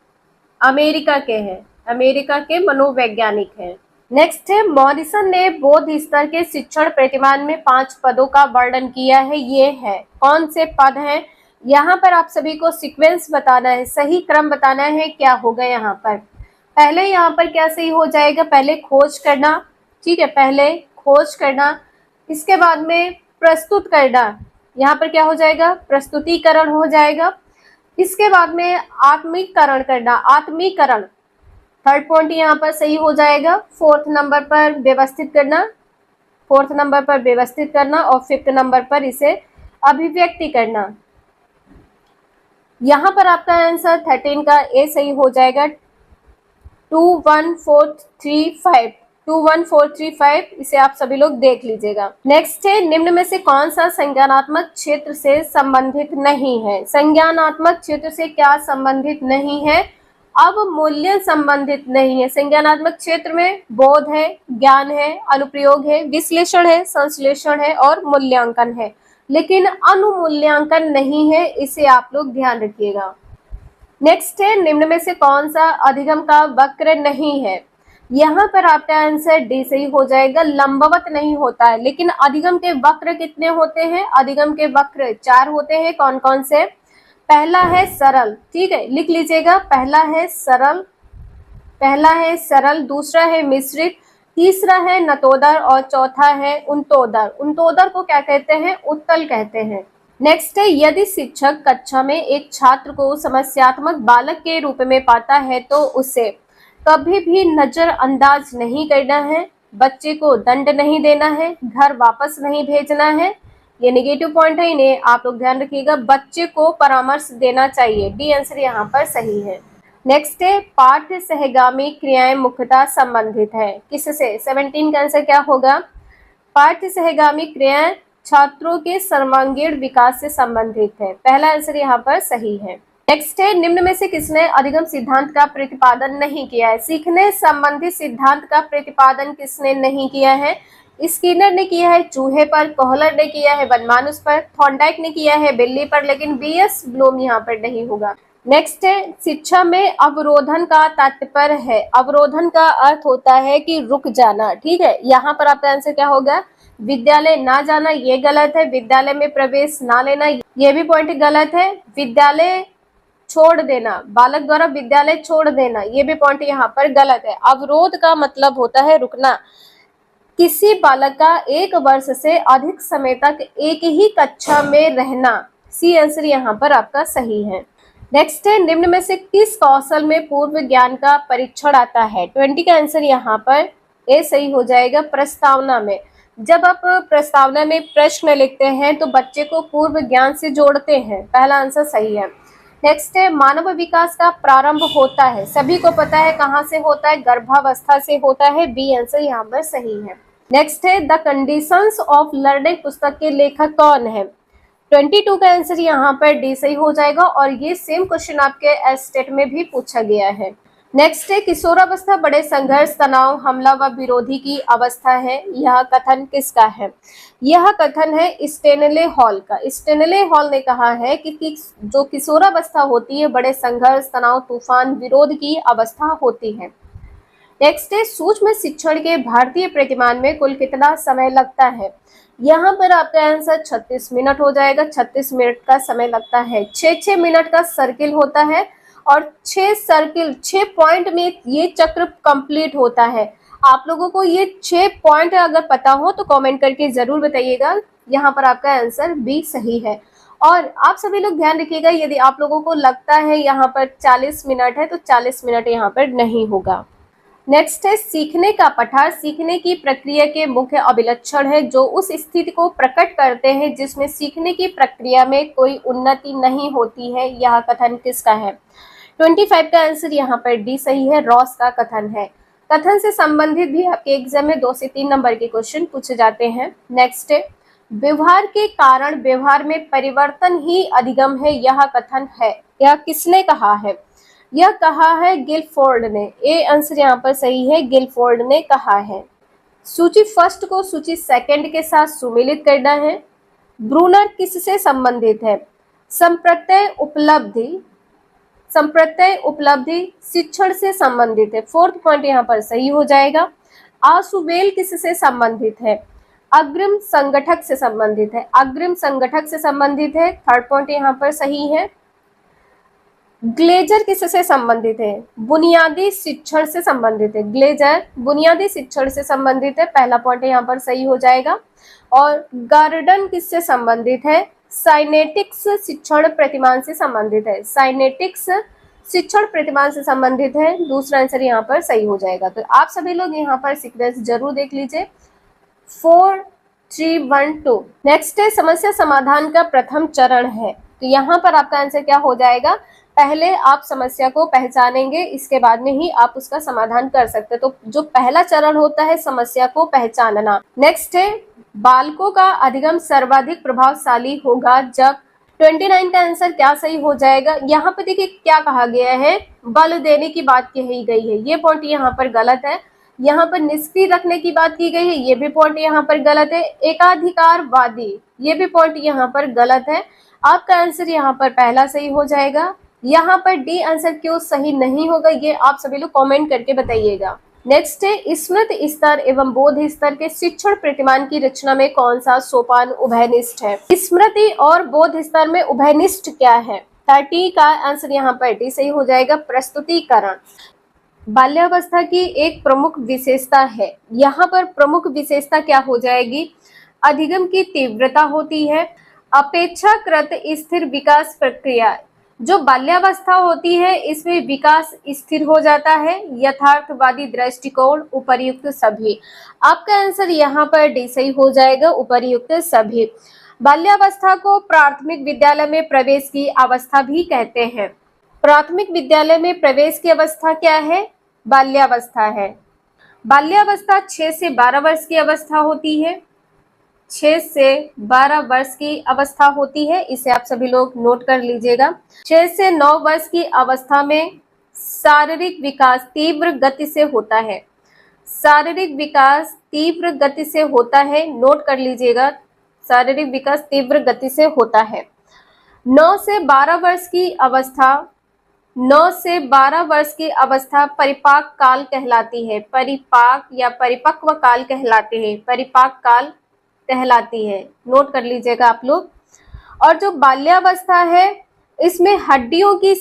अमेरिका के हैं, अमेरिका के मनोवैज्ञानिक हैं। नेक्स्ट है, मॉरिसन ने बौद्ध स्तर के शिक्षण प्रतिमान में 5 पदों का वर्णन किया है। ये है, कौन से पद हैं? यहाँ पर आप सभी को सीक्वेंस बताना है, सही क्रम बताना है। क्या होगा यहाँ पर? पहले यहाँ पर क्या सही हो जाएगा? पहले खोज करना, ठीक है, पहले खोज करना, इसके बाद में प्रस्तुत करना, यहाँ पर क्या हो जाएगा? प्रस्तुतिकरण हो जाएगा। इसके बाद में आत्मीकरण करना, आत्मीकरण, थर्ड पॉइंट यहाँ पर सही हो जाएगा। 4th नंबर पर व्यवस्थित करना, 4th नंबर पर व्यवस्थित करना, और 5th नंबर पर इसे अभिव्यक्ति करना। यहाँ पर आपका आंसर 13 का ए सही हो जाएगा। 21435, 21435, इसे आप सभी लोग देख लीजिएगा। नेक्स्ट है, निम्न में से कौन सा संज्ञानात्मक क्षेत्र से संबंधित नहीं है? संज्ञानात्मक क्षेत्र से क्या संबंधित नहीं है? अवमूल्यन संबंधित नहीं है। संज्ञानात्मक क्षेत्र में बोध है, ज्ञान है, अनुप्रयोग है, विश्लेषण है, संश्लेषण है और मूल्यांकन है, लेकिन अनुमूल्यांकन नहीं है, इसे आप लोग ध्यान रखिएगा। नेक्स्ट है, निम्न में से कौन सा अधिगम का वक्र नहीं है? यहाँ पर आपका आंसर डी सही हो जाएगा। लंबवत नहीं होता है, लेकिन अधिगम के वक्र कितने होते हैं? अधिगम के वक्र 4 होते हैं। कौन कौन से? पहला है सरल, ठीक है, लिख लीजिएगा। पहला है सरल, पहला है सरल, दूसरा है मिश्रित, तीसरा है नतोदर और चौथा है उन्तोदर। उन्तोदर को क्या कहते हैं? उत्तल कहते हैं। नेक्स्ट है, यदि शिक्षक कक्षा में एक छात्र को समस्यात्मक बालक के रूप में पाता है तो उसे कभी भी नजरअंदाज नहीं करना है, बच्चे को दंड नहीं देना है, घर वापस नहीं भेजना है। ये नेगेटिव पॉइंट है, इन्हें आप लोग ध्यान रखिएगा। बच्चे को परामर्श देना चाहिए, डी आंसर यहाँ पर सही है। नेक्स्ट है पाठ्य सहगामी क्रियाएं मुख्यतः संबंधित है किससे? 17 का आंसर क्या होगा? पाठ्य सहगामी क्रियाएं छात्रों के सर्वांगीण विकास से संबंधित है। पहला आंसर यहाँ पर सही है। नेक्स्ट है निम्न में से किसने अधिगम सिद्धांत का प्रतिपादन नहीं किया है? सीखने संबंधी सिद्धांत का प्रतिपादन किसने नहीं किया है? स्किनर ने किया है चूहे पर, कोहलर ने किया है वनमानुष पर, थॉर्नडाइक ने किया है बिल्ली पर, लेकिन बीएस ब्लूम यहाँ पर नहीं होगा। नेक्स्ट है शिक्षा में अवरोधन का तात्पर्य है। अवरोधन का अर्थ होता है कि रुक जाना, ठीक है। यहाँ पर आपका आंसर क्या होगा? विद्यालय ना जाना, ये गलत है। विद्यालय में प्रवेश ना लेना, ये भी पॉइंट गलत है। विद्यालय छोड़ देना, बालक द्वारा विद्यालय छोड़ देना, ये भी पॉइंट यहाँ पर गलत है। अवरोध का मतलब होता है रुकना। किसी बालक का 1 वर्ष से अधिक समय तक एक ही कक्षा में रहना, सी आंसर यहाँ पर आपका सही है। नेक्स्ट है निम्न में से किस कौशल में पूर्व ज्ञान का परीक्षण आता है? 20 का आंसर यहाँ पर ए सही हो जाएगा। प्रस्तावना में, जब आप प्रस्तावना में प्रश्न लिखते हैं तो बच्चे को पूर्व ज्ञान से जोड़ते हैं। पहला आंसर सही है। नेक्स्ट है मानव विकास का प्रारंभ होता है, सभी को पता है कहाँ से होता है? गर्भावस्था से होता है। बी आंसर यहाँ पर सही है। नेक्स्ट है द कंडीशंस ऑफ लर्निंग पुस्तक के लेखक कौन है? 22 का आंसर यहाँ पर डी सही हो जाएगा और ये सेम क्वेश्चन आपके एस्टेट में भी पूछा गया है। नेक्स्ट है किशोरावस्था बड़े संघर्ष, तनाव, हमला व विरोधी की अवस्था है। यह कथन किसका है? यह कथन है स्टेनले हॉल का। स्टेनले हॉल ने कहा है कि जो किशोरावस्था होती है बड़े संघर्ष, तनाव, तूफान, विरोध की अवस्था होती है। नेक्स्ट है सूक्ष्म शिक्षण के भारतीय प्रतिमान में कुल कितना समय लगता है? यहाँ पर आपका आंसर 36 मिनट हो जाएगा। 36 मिनट का समय लगता है। 6 मिनट का सर्किल होता है और 6 पॉइंट में ये चक्र कंप्लीट होता है। आप लोगों को ये 6 पॉइंट अगर पता हो तो कमेंट करके जरूर बताइएगा। यहाँ पर आपका आंसर बी सही है। और आप सभी लोग ध्यान रखिएगा, यदि आप लोगों को लगता है यहाँ पर 40 मिनट है तो 40 मिनट यहाँ पर नहीं होगा। नेक्स्ट है सीखने का पठार सीखने की प्रक्रिया के मुख्य अभिलक्षण है जो उस स्थिति को प्रकट करते हैं जिसमें सीखने की प्रक्रिया में कोई उन्नति नहीं होती है। यह कथन किसका है? 25 का आंसर यहाँ पर डी सही है। रॉस का कथन है। कथन से संबंधित भी आपके एग्जाम में 2 से 3 नंबर के क्वेश्चन पूछे जाते हैं। नेक्स्ट है व्यवहार के कारण व्यवहार में परिवर्तन ही अधिगम है। यह कथन है, यह किसने कहा है? यह कहा है गिलफोर्ड ने। ए आंसर यहाँ पर सही है, गिलफोर्ड ने कहा है। सूची फर्स्ट को सूची सेकंड के साथ सुमेलित करना है। ब्रूनर किससे संबंधित है? संप्रत्यय उपलब्धि शिक्षण से संबंधित है। 4th पॉइंट यहाँ पर सही हो जाएगा। आसुबेल किससे संबंधित है? अग्रिम संगठक से संबंधित है। अग्रिम संगठक से संबंधित है। 3rd पॉइंट यहाँ पर सही है। ग्लेजर किससे संबंधित है? बुनियादी शिक्षण से संबंधित है। ग्लेजर बुनियादी शिक्षण से संबंधित है। पहला पॉइंट यहाँ पर सही हो जाएगा। और गार्डन किससे संबंधित है? साइनेटिक्स शिक्षण प्रतिमान से संबंधित है। साइनेटिक्स शिक्षण प्रतिमान से संबंधित है। दूसरा आंसर यहाँ पर सही हो जाएगा। तो आप सभी लोग यहाँ पर सीक्वेंस जरूर देख लीजिए। 4, 3, 1, 2। नेक्स्ट है समस्या समाधान का प्रथम चरण है। तो यहाँ पर आपका आंसर क्या हो जाएगा? पहले आप समस्या को पहचानेंगे, इसके बाद में ही आप उसका समाधान कर सकते हैं। तो जो पहला चरण होता है समस्या को पहचानना। नेक्स्ट है बालकों का अधिगम सर्वाधिक प्रभावशाली होगा जब 29 का आंसर क्या सही हो जाएगा? यहाँ पे देखिए क्या कहा गया है, बल देने की बात कही गई है, ये पॉइंट यहाँ पर गलत है। यहाँ पर निष्क्रिय रखने की बात की गई है, ये भी पॉइंट यहाँ पर गलत है। एकाधिकारवादी, ये भी पॉइंट यहाँ पर गलत है। आपका आंसर यहाँ पर पहला सही हो जाएगा। यहाँ पर डी आंसर क्यों सही नहीं होगा, ये आप सभी लोग कमेंट करके बताइएगा। नेक्स्ट है स्मृति स्तर एवं बोध स्तर के शिक्षण प्रतिमान की रचना में कौन सा सोपान उभयनिष्ठ है? स्मृति और बोध स्तर में उभयनिष्ठ क्या है? 30 का आंसर यहाँ पर डी सही हो जाएगा। प्रस्तुतिकरण बाल्यावस्था की एक प्रमुख विशेषता है। यहाँ पर प्रमुख विशेषता क्या हो जाएगी? अधिगम की तीव्रता होती है। अपेक्षाकृत स्थिर विकास प्रक्रिया, जो बाल्यावस्था होती है इसमें विकास स्थिर हो जाता है। यथार्थवादी दृष्टिकोण, उपर्युक्त सभी। आपका आंसर यहाँ पर डी सही हो जाएगा, उपर्युक्त सभी। बाल्यावस्था को प्राथमिक विद्यालय में प्रवेश की अवस्था भी कहते हैं। प्राथमिक विद्यालय में प्रवेश की अवस्था क्या है? बाल्यावस्था है। बाल्यावस्था 6 से 12 वर्ष की अवस्था होती है। 6 से 12 वर्ष की अवस्था होती है, इसे आप सभी लोग नोट कर लीजिएगा। 6 से 9 वर्ष की अवस्था में शारीरिक विकास तीव्र गति से होता है। शारीरिक विकास तीव्र गति से होता है, नोट कर लीजिएगा, शारीरिक विकास तीव्र गति से होता है। 9 से 12 वर्ष की अवस्था 9 से 12 वर्ष की अवस्था परिपाक काल कहलाती है। परिपाक या परिपक्व काल कहलाते हैं, परिपाक काल कहलाती है, नोट कर लीजिएगा आप लोग। और जो बाल्यावस्था है इसमें हड्डियों की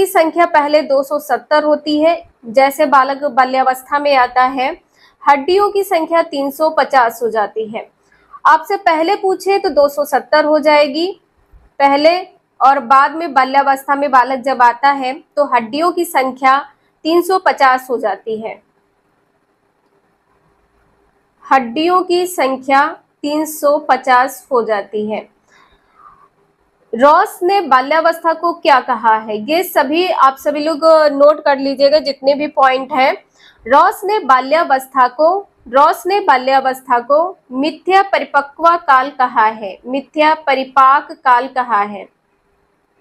संख्या पहले 270 होती है, जैसे बालक बाल्यावस्था में आता है हड्डियों की संख्या 350 हो जाती है। आपसे पहले पूछे तो 270 हो जाएगी पहले, और बाद में बाल्यावस्था में बालक जब आता है तो हड्डियों की संख्या 350 हो जाती है। हड्डियों की संख्या 350 हो जाती है। रॉस ने बाल्यावस्था को क्या कहा है? ये सभी आप सभी लोग नोट कर लीजिएगा जितने भी पॉइंट हैं। रॉस ने बाल्यावस्था को मिथ्या परिपक्व काल कहा है। मिथ्या परिपाक काल कहा है।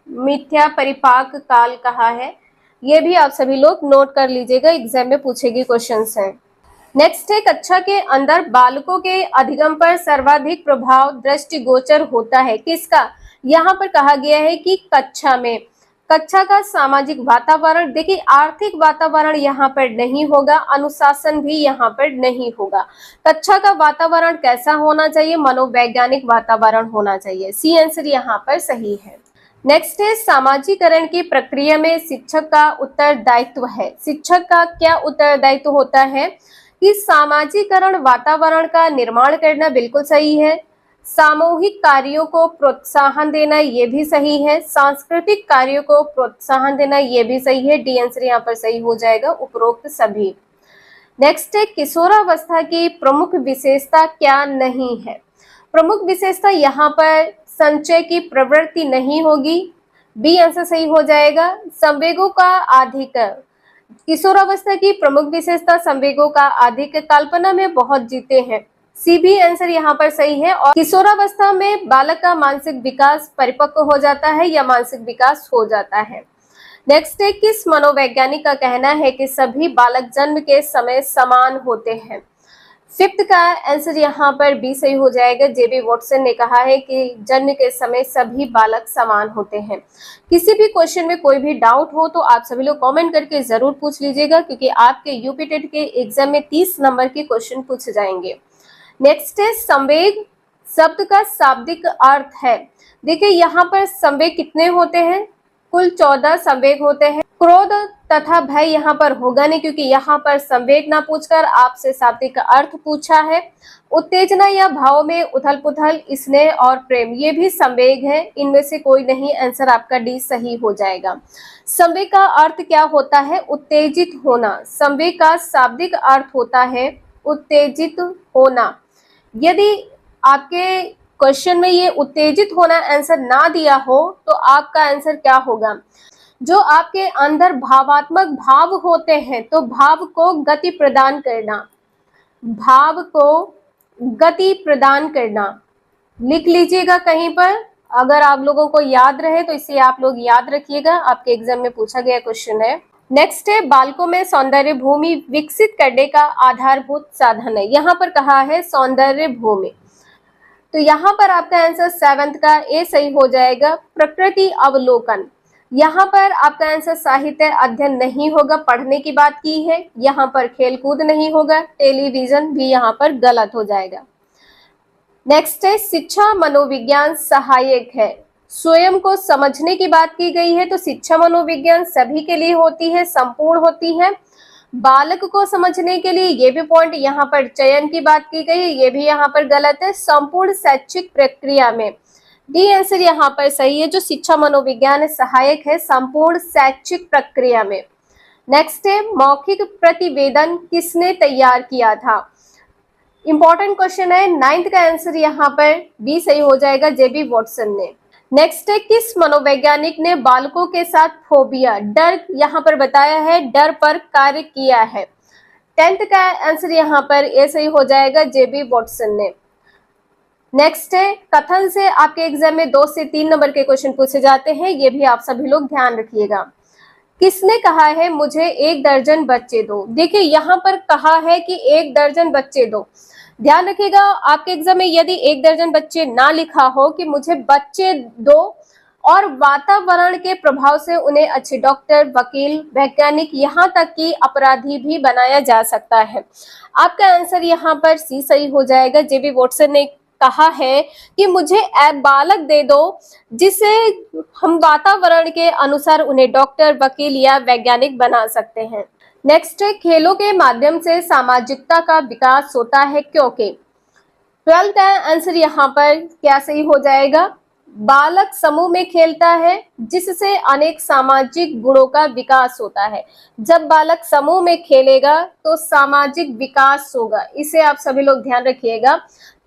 मिथ्या परिपाक काल कहा है। ये भी आप सभी लोग नोट कर लीजिएगा, एग्जाम में पूछे गए क्वेश्चंस हैं। नेक्स्ट है, कक्षा के अंदर बालकों के अधिगम पर सर्वाधिक प्रभाव दृष्टिगोचर होता है। किसका? यहाँ पर कहा गया है कि कक्षा का सामाजिक वातावरण, देखिए आर्थिक वातावरण यहाँ पर नहीं होगा, अनुशासन भी यहाँ पर नहीं होगा। कक्षा का वातावरण कैसा होना चाहिए? मनोवैज्ञानिक वातावरण होना चाहिए। सी आंसर यहाँ पर सही है। नेक्स्ट है, सामाजिकरण की प्रक्रिया में शिक्षक का उत्तरदायित्व है। शिक्षक का क्या उत्तरदायित्व होता है? कि सामाजिकरण वातावरण का निर्माण करना, बिल्कुल सही है। सामूहिक कार्यों को प्रोत्साहन देना, ये भी सही है। सांस्कृतिक कार्यों को प्रोत्साहन देना, ये भी सही है। डी आंसर यहाँ पर सही हो जाएगा, उपरोक्त सभी। नेक्स्ट है, किशोरावस्था की प्रमुख विशेषता क्या नहीं है? प्रमुख विशेषता यहाँ पर संचय की प्रवृत्ति नहीं होगी, बी आंसर सही हो जाएगा। संवेगों का अधिक, किशोरावस्था की प्रमुख विशेषता संवेगों का अधिक, कल्पना में बहुत जीते हैं, सी भी आंसर यहाँ पर सही है। और किशोरावस्था में बालक का मानसिक विकास परिपक्व हो जाता है या मानसिक विकास हो जाता है। नेक्स्ट है, किस मनोवैज्ञानिक का कहना है कि सभी बालक जन्म के समय समान होते हैं? फिफ्थ का आंसर यहाँ पर बी सही हो जाएगा। जेबी वॉटसन ने कहा है कि जन्म के समय सभी बालक समान होते हैं। किसी भी क्वेश्चन में कोई भी डाउट हो तो आप सभी लोग कमेंट करके जरूर पूछ लीजिएगा, क्योंकि आपके यूपी टेट के एग्जाम में 30 नंबर के क्वेश्चन पूछे जाएंगे। नेक्स्ट है, संवेग शब्द का शाब्दिक अर्थ है। देखिए यहाँ पर संवेग कितने होते हैं? कुल 14 संवेग होते हैं। क्रोध तथा भय यहाँ पर होगा नहीं, क्योंकि यहाँ पर संवेग ना पूछकर आपसे शाब्दिक अर्थ पूछा है। उत्तेजना या भाव में उथल पुथल, स्नेह और प्रेम, ये भी संवेग है। इनमें से कोई नहीं, आंसर आपका डी सही हो जाएगा। संवेग का अर्थ क्या होता है? उत्तेजित होना। संवेग का शाब्दिक अर्थ होता है उत्तेजित होना। यदि आपके क्वेश्चन में ये उत्तेजित होना आंसर ना दिया हो तो आपका आंसर क्या होगा? जो आपके अंदर भावात्मक भाव होते हैं, तो भाव को गति प्रदान करना, भाव को गति प्रदान करना, लिख लीजिएगा कहीं पर। अगर आप लोगों को याद रहे तो इसे आप लोग याद रखिएगा, आपके एग्जाम में पूछा गया क्वेश्चन है। नेक्स्ट है, बालकों में सौंदर्य भूमि विकसित करने का आधारभूत साधन है। यहाँ पर कहा है सौंदर्य भूमि, तो यहाँ पर आपका आंसर 7th का ए सही हो जाएगा। प्रकृति अवलोकन, यहाँ पर आपका आंसर साहित्य अध्ययन नहीं होगा, पढ़ने की बात की है। यहाँ पर खेलकूद नहीं होगा, टेलीविजन भी यहाँ पर गलत हो जाएगा। नेक्स्ट है, शिक्षा मनोविज्ञान सहायक है। स्वयं को समझने की बात की गई है, तो शिक्षा मनोविज्ञान सभी के लिए होती है, संपूर्ण होती है। बालक को समझने के लिए ये भी पॉइंट यहाँ पर चयन की बात की गई है, ये भी यहाँ पर गलत है। संपूर्ण शैक्षिक प्रक्रिया में, डी आंसर यहाँ पर सही है। जो शिक्षा मनोविज्ञान सहायक है संपूर्ण शैक्षिक प्रक्रिया में। नेक्स्ट है, मौखिक प्रतिवेदन किसने तैयार किया था? इंपॉर्टेंट क्वेश्चन है। 9th का आंसर यहाँ पर बी सही हो जाएगा, जेबी वॉटसन ने। नेक्स्ट है, किस मनोवैज्ञानिक ने बालकों के साथ फोबिया, डर यहाँ पर बताया है, डर पर कार्य किया है। 10th का आंसर यहाँ पर ए सही हो जाएगा, जेबी वॉटसन ने। नेक्स्ट है, कथन से आपके एग्जाम में 2 से 3 नंबर के क्वेश्चन पूछे जाते हैं, ये भी आप सभी लोग ध्यान रखिएगा। किसने कहा है मुझे 1 दर्जन बच्चे दो? देखिए यहाँ पर कहा है कि 1 दर्जन बच्चे दो। ध्यान रखिएगा, आपके एग्जाम में यदि 1 दर्जन बच्चे ना लिखा हो कि मुझे बच्चे दो और वातावरण के प्रभाव से उन्हें अच्छे डॉक्टर, वकील, वैज्ञानिक, यहाँ तक कि अपराधी भी बनाया जा सकता है। आपका आंसर यहाँ पर सी सही हो जाएगा। जेबी वॉटसन ने कहा है कि मुझे बालक दे दो जिसे हम वातावरण के अनुसार उन्हें डॉक्टर, वकील या वैज्ञानिक बना सकते हैं। नेक्स्ट है, खेलों के माध्यम से सामाजिकता का विकास होता है क्योंकि 12 का आंसर यहाँ पर क्या सही हो जाएगा? बालक समूह में खेलता है जिससे अनेक सामाजिक गुणों का विकास होता है। जब बालक समूह में खेलेगा तो सामाजिक विकास होगा, इसे आप सभी लोग ध्यान रखिएगा।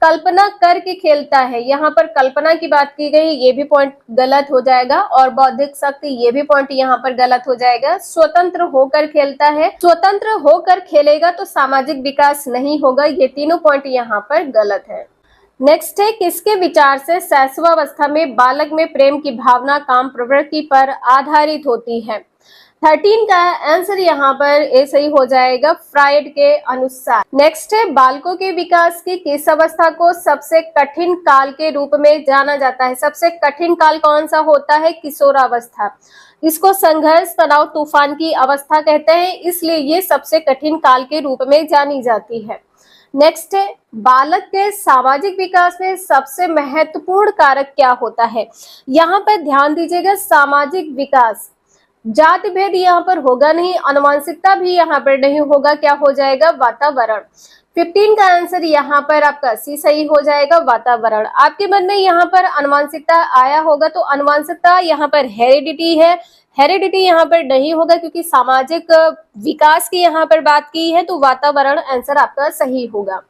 कल्पना करके खेलता है, यहाँ पर कल्पना की बात की गई, ये भी पॉइंट गलत हो जाएगा। और बौद्धिक शक्ति, ये भी पॉइंट यहाँ पर गलत हो जाएगा। स्वतंत्र होकर खेलता है, स्वतंत्र होकर खेलेगा तो सामाजिक विकास नहीं होगा, ये तीनों पॉइंट यहाँ पर गलत है। नेक्स्ट है, किसके विचार से शैशवावस्था में बालक में प्रेम की भावना काम प्रवृत्ति पर आधारित होती है? 13 का आंसर यहाँ पर ए सही हो जाएगा, फ्रायड के अनुसार। नेक्स्ट है, बालकों के विकास की किस अवस्था को सबसे कठिन काल के रूप में जाना जाता है? सबसे कठिन काल कौन सा होता है? किशोरावस्था। इसको संघर्ष, तनाव, तूफान की अवस्था कहते हैं, इसलिए ये सबसे कठिन काल के रूप में जानी जाती है। नेक्स्ट है, बालक के सामाजिक विकास में सबसे महत्वपूर्ण कारक क्या होता है? यहाँ पर ध्यान दीजिएगा, सामाजिक विकास। जाति भेद यहाँ पर होगा नहीं, अनुवांशिकता भी यहाँ पर नहीं होगा, क्या हो जाएगा? वातावरण। 15 का आंसर यहाँ पर आपका सी सही हो जाएगा, वातावरण। आपके मन में यहाँ पर अनुवांशिकता आया होगा तो अनुवांशिकता यहाँ पर हेरिडिटी है, हेरिडिटी यहाँ पर नहीं होगा क्योंकि सामाजिक विकास की यहाँ पर बात की है, तो वातावरण आंसर आपका सही होगा।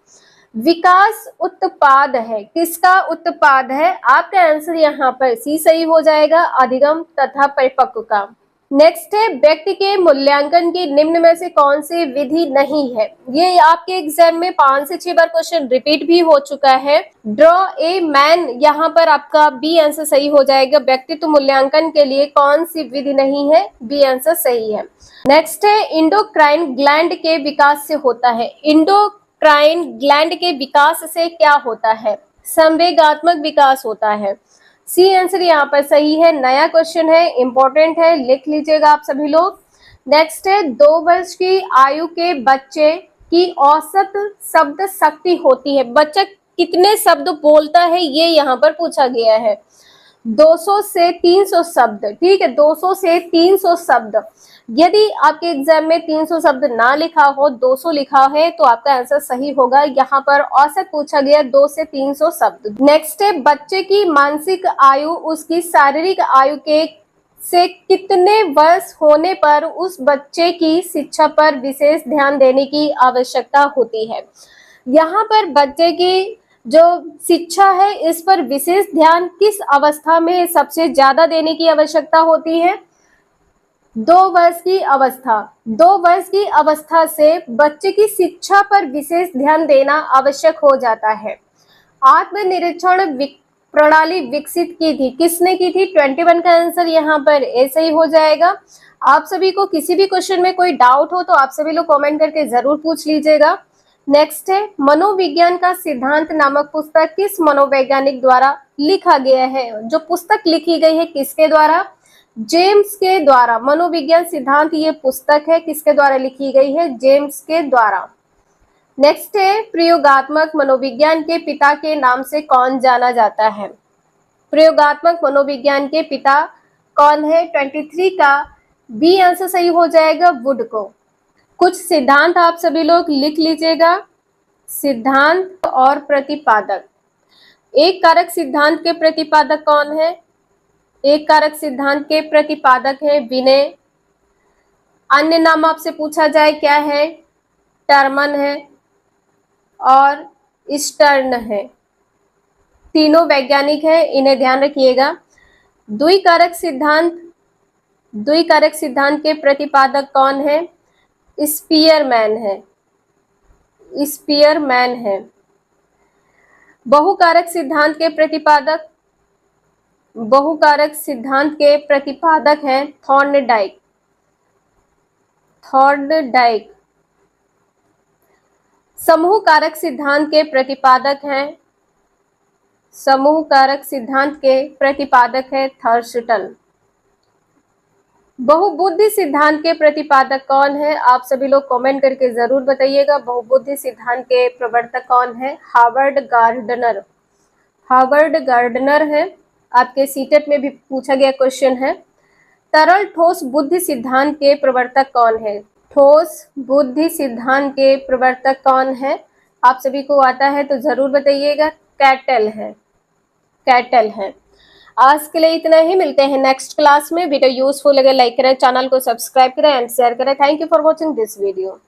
विकास उत्पाद है, किसका उत्पाद है? आपका आंसर यहाँ पर सी सही हो जाएगा, अधिगम तथा परिपक्व का। नेक्स्ट है, व्यक्ति के मूल्यांकन की निम्न में से कौन सी विधि नहीं है? ये आपके एग्जाम में 5 से 6 बार क्वेश्चन रिपीट भी हो चुका है। ड्रॉ ए मैन, यहाँ पर आपका बी आंसर सही हो जाएगा। व्यक्तित्व मूल्यांकन के लिए कौन सी विधि नहीं है? बी आंसर सही है। नेक्स्ट है, इंडोक्राइन ग्लैंड के विकास से होता है। इंडोक्राइन ग्लैंड के विकास से क्या होता है? संवेगात्मक विकास होता है। सी आंसर यहाँ पर सही है। नया क्वेश्चन है, इंपॉर्टेंट है, लिख लीजिएगा आप सभी लोग। नेक्स्ट है, 2 वर्ष की आयु के बच्चे की औसत शब्द शक्ति होती है। बच्चा कितने शब्द बोलता है, ये यहाँ पर पूछा गया है। 200 से 300 शब्द, ठीक है, 200 से 300 शब्द। यदि आपके एग्जाम में 300 शब्द ना लिखा हो, 200 लिखा है, तो आपका आंसर सही होगा। यहाँ पर औसत पूछा गया 2 से 300 शब्द। नेक्स्ट है, बच्चे की मानसिक आयु उसकी शारीरिक आयु के से कितने वर्ष होने पर उस बच्चे की शिक्षा पर विशेष ध्यान देने की आवश्यकता होती है? यहाँ पर बच्चे की जो शिक्षा है इस पर विशेष ध्यान किस अवस्था में सबसे ज्यादा देने की आवश्यकता होती है? 2 वर्ष की अवस्था। 2 वर्ष की अवस्था से बच्चे की शिक्षा पर विशेष ध्यान देना आवश्यक हो जाता है। आत्मनिरीक्षण प्रणाली विकसित की थी, किसने की थी? 21 का आंसर यहाँ पर ए सही हो जाएगा। आप सभी को किसी भी क्वेश्चन में कोई डाउट हो तो आप सभी लोग कमेंट करके जरूर पूछ लीजिएगा। नेक्स्ट है, मनोविज्ञान का सिद्धांत नामक पुस्तक किस मनोवैज्ञानिक द्वारा लिखा गया है? जो पुस्तक लिखी गई है किसके द्वारा? जेम्स के द्वारा। मनोविज्ञान सिद्धांत ये पुस्तक है, किसके द्वारा लिखी गई है? जेम्स के द्वारा। नेक्स्ट है, प्रयोगात्मक मनोविज्ञान के पिता के नाम से कौन जाना जाता है? प्रयोगात्मक मनोविज्ञान के पिता कौन है? 23 का बी आंसर सही हो जाएगा, वुड को। कुछ सिद्धांत आप सभी लोग लिख लीजिएगा। सिद्धांत और प्रतिपादक। एक कारक सिद्धांत के प्रतिपादक कौन है? एक कारक सिद्धांत के प्रतिपादक है विनय। अन्य नाम आपसे पूछा जाए क्या है? टर्मन है और स्टर्न है। तीनों वैज्ञानिक हैं, इन्हें ध्यान रखिएगा। द्विकारक सिद्धांत के प्रतिपादक कौन है? स्पीयरमैन है। बहुकारक सिद्धांत के प्रतिपादक हैं थॉर्नडाइक। समूह कारक सिद्धांत के प्रतिपादक है थर्स्टन। बहुबुद्धि सिद्धांत के प्रतिपादक कौन है? आप सभी लोग कमेंट करके जरूर बताइएगा। बहुबुद्धि सिद्धांत के प्रवर्तक कौन है? हार्वर्ड गार्डनर है। आपके सीटेट में भी पूछा गया क्वेश्चन है। तरल ठोस बुद्धि सिद्धांत के प्रवर्तक कौन है? ठोस बुद्धि सिद्धांत के प्रवर्तक कौन है? आप सभी को आता है तो जरूर बताइएगा। कैटल है। आज के लिए इतना ही, मिलते हैं नेक्स्ट क्लास में। वीडियो यूजफुल लगे लाइक करें, चैनल को सब्सक्राइब करें एंड शेयर करें। Thank you for watching this video.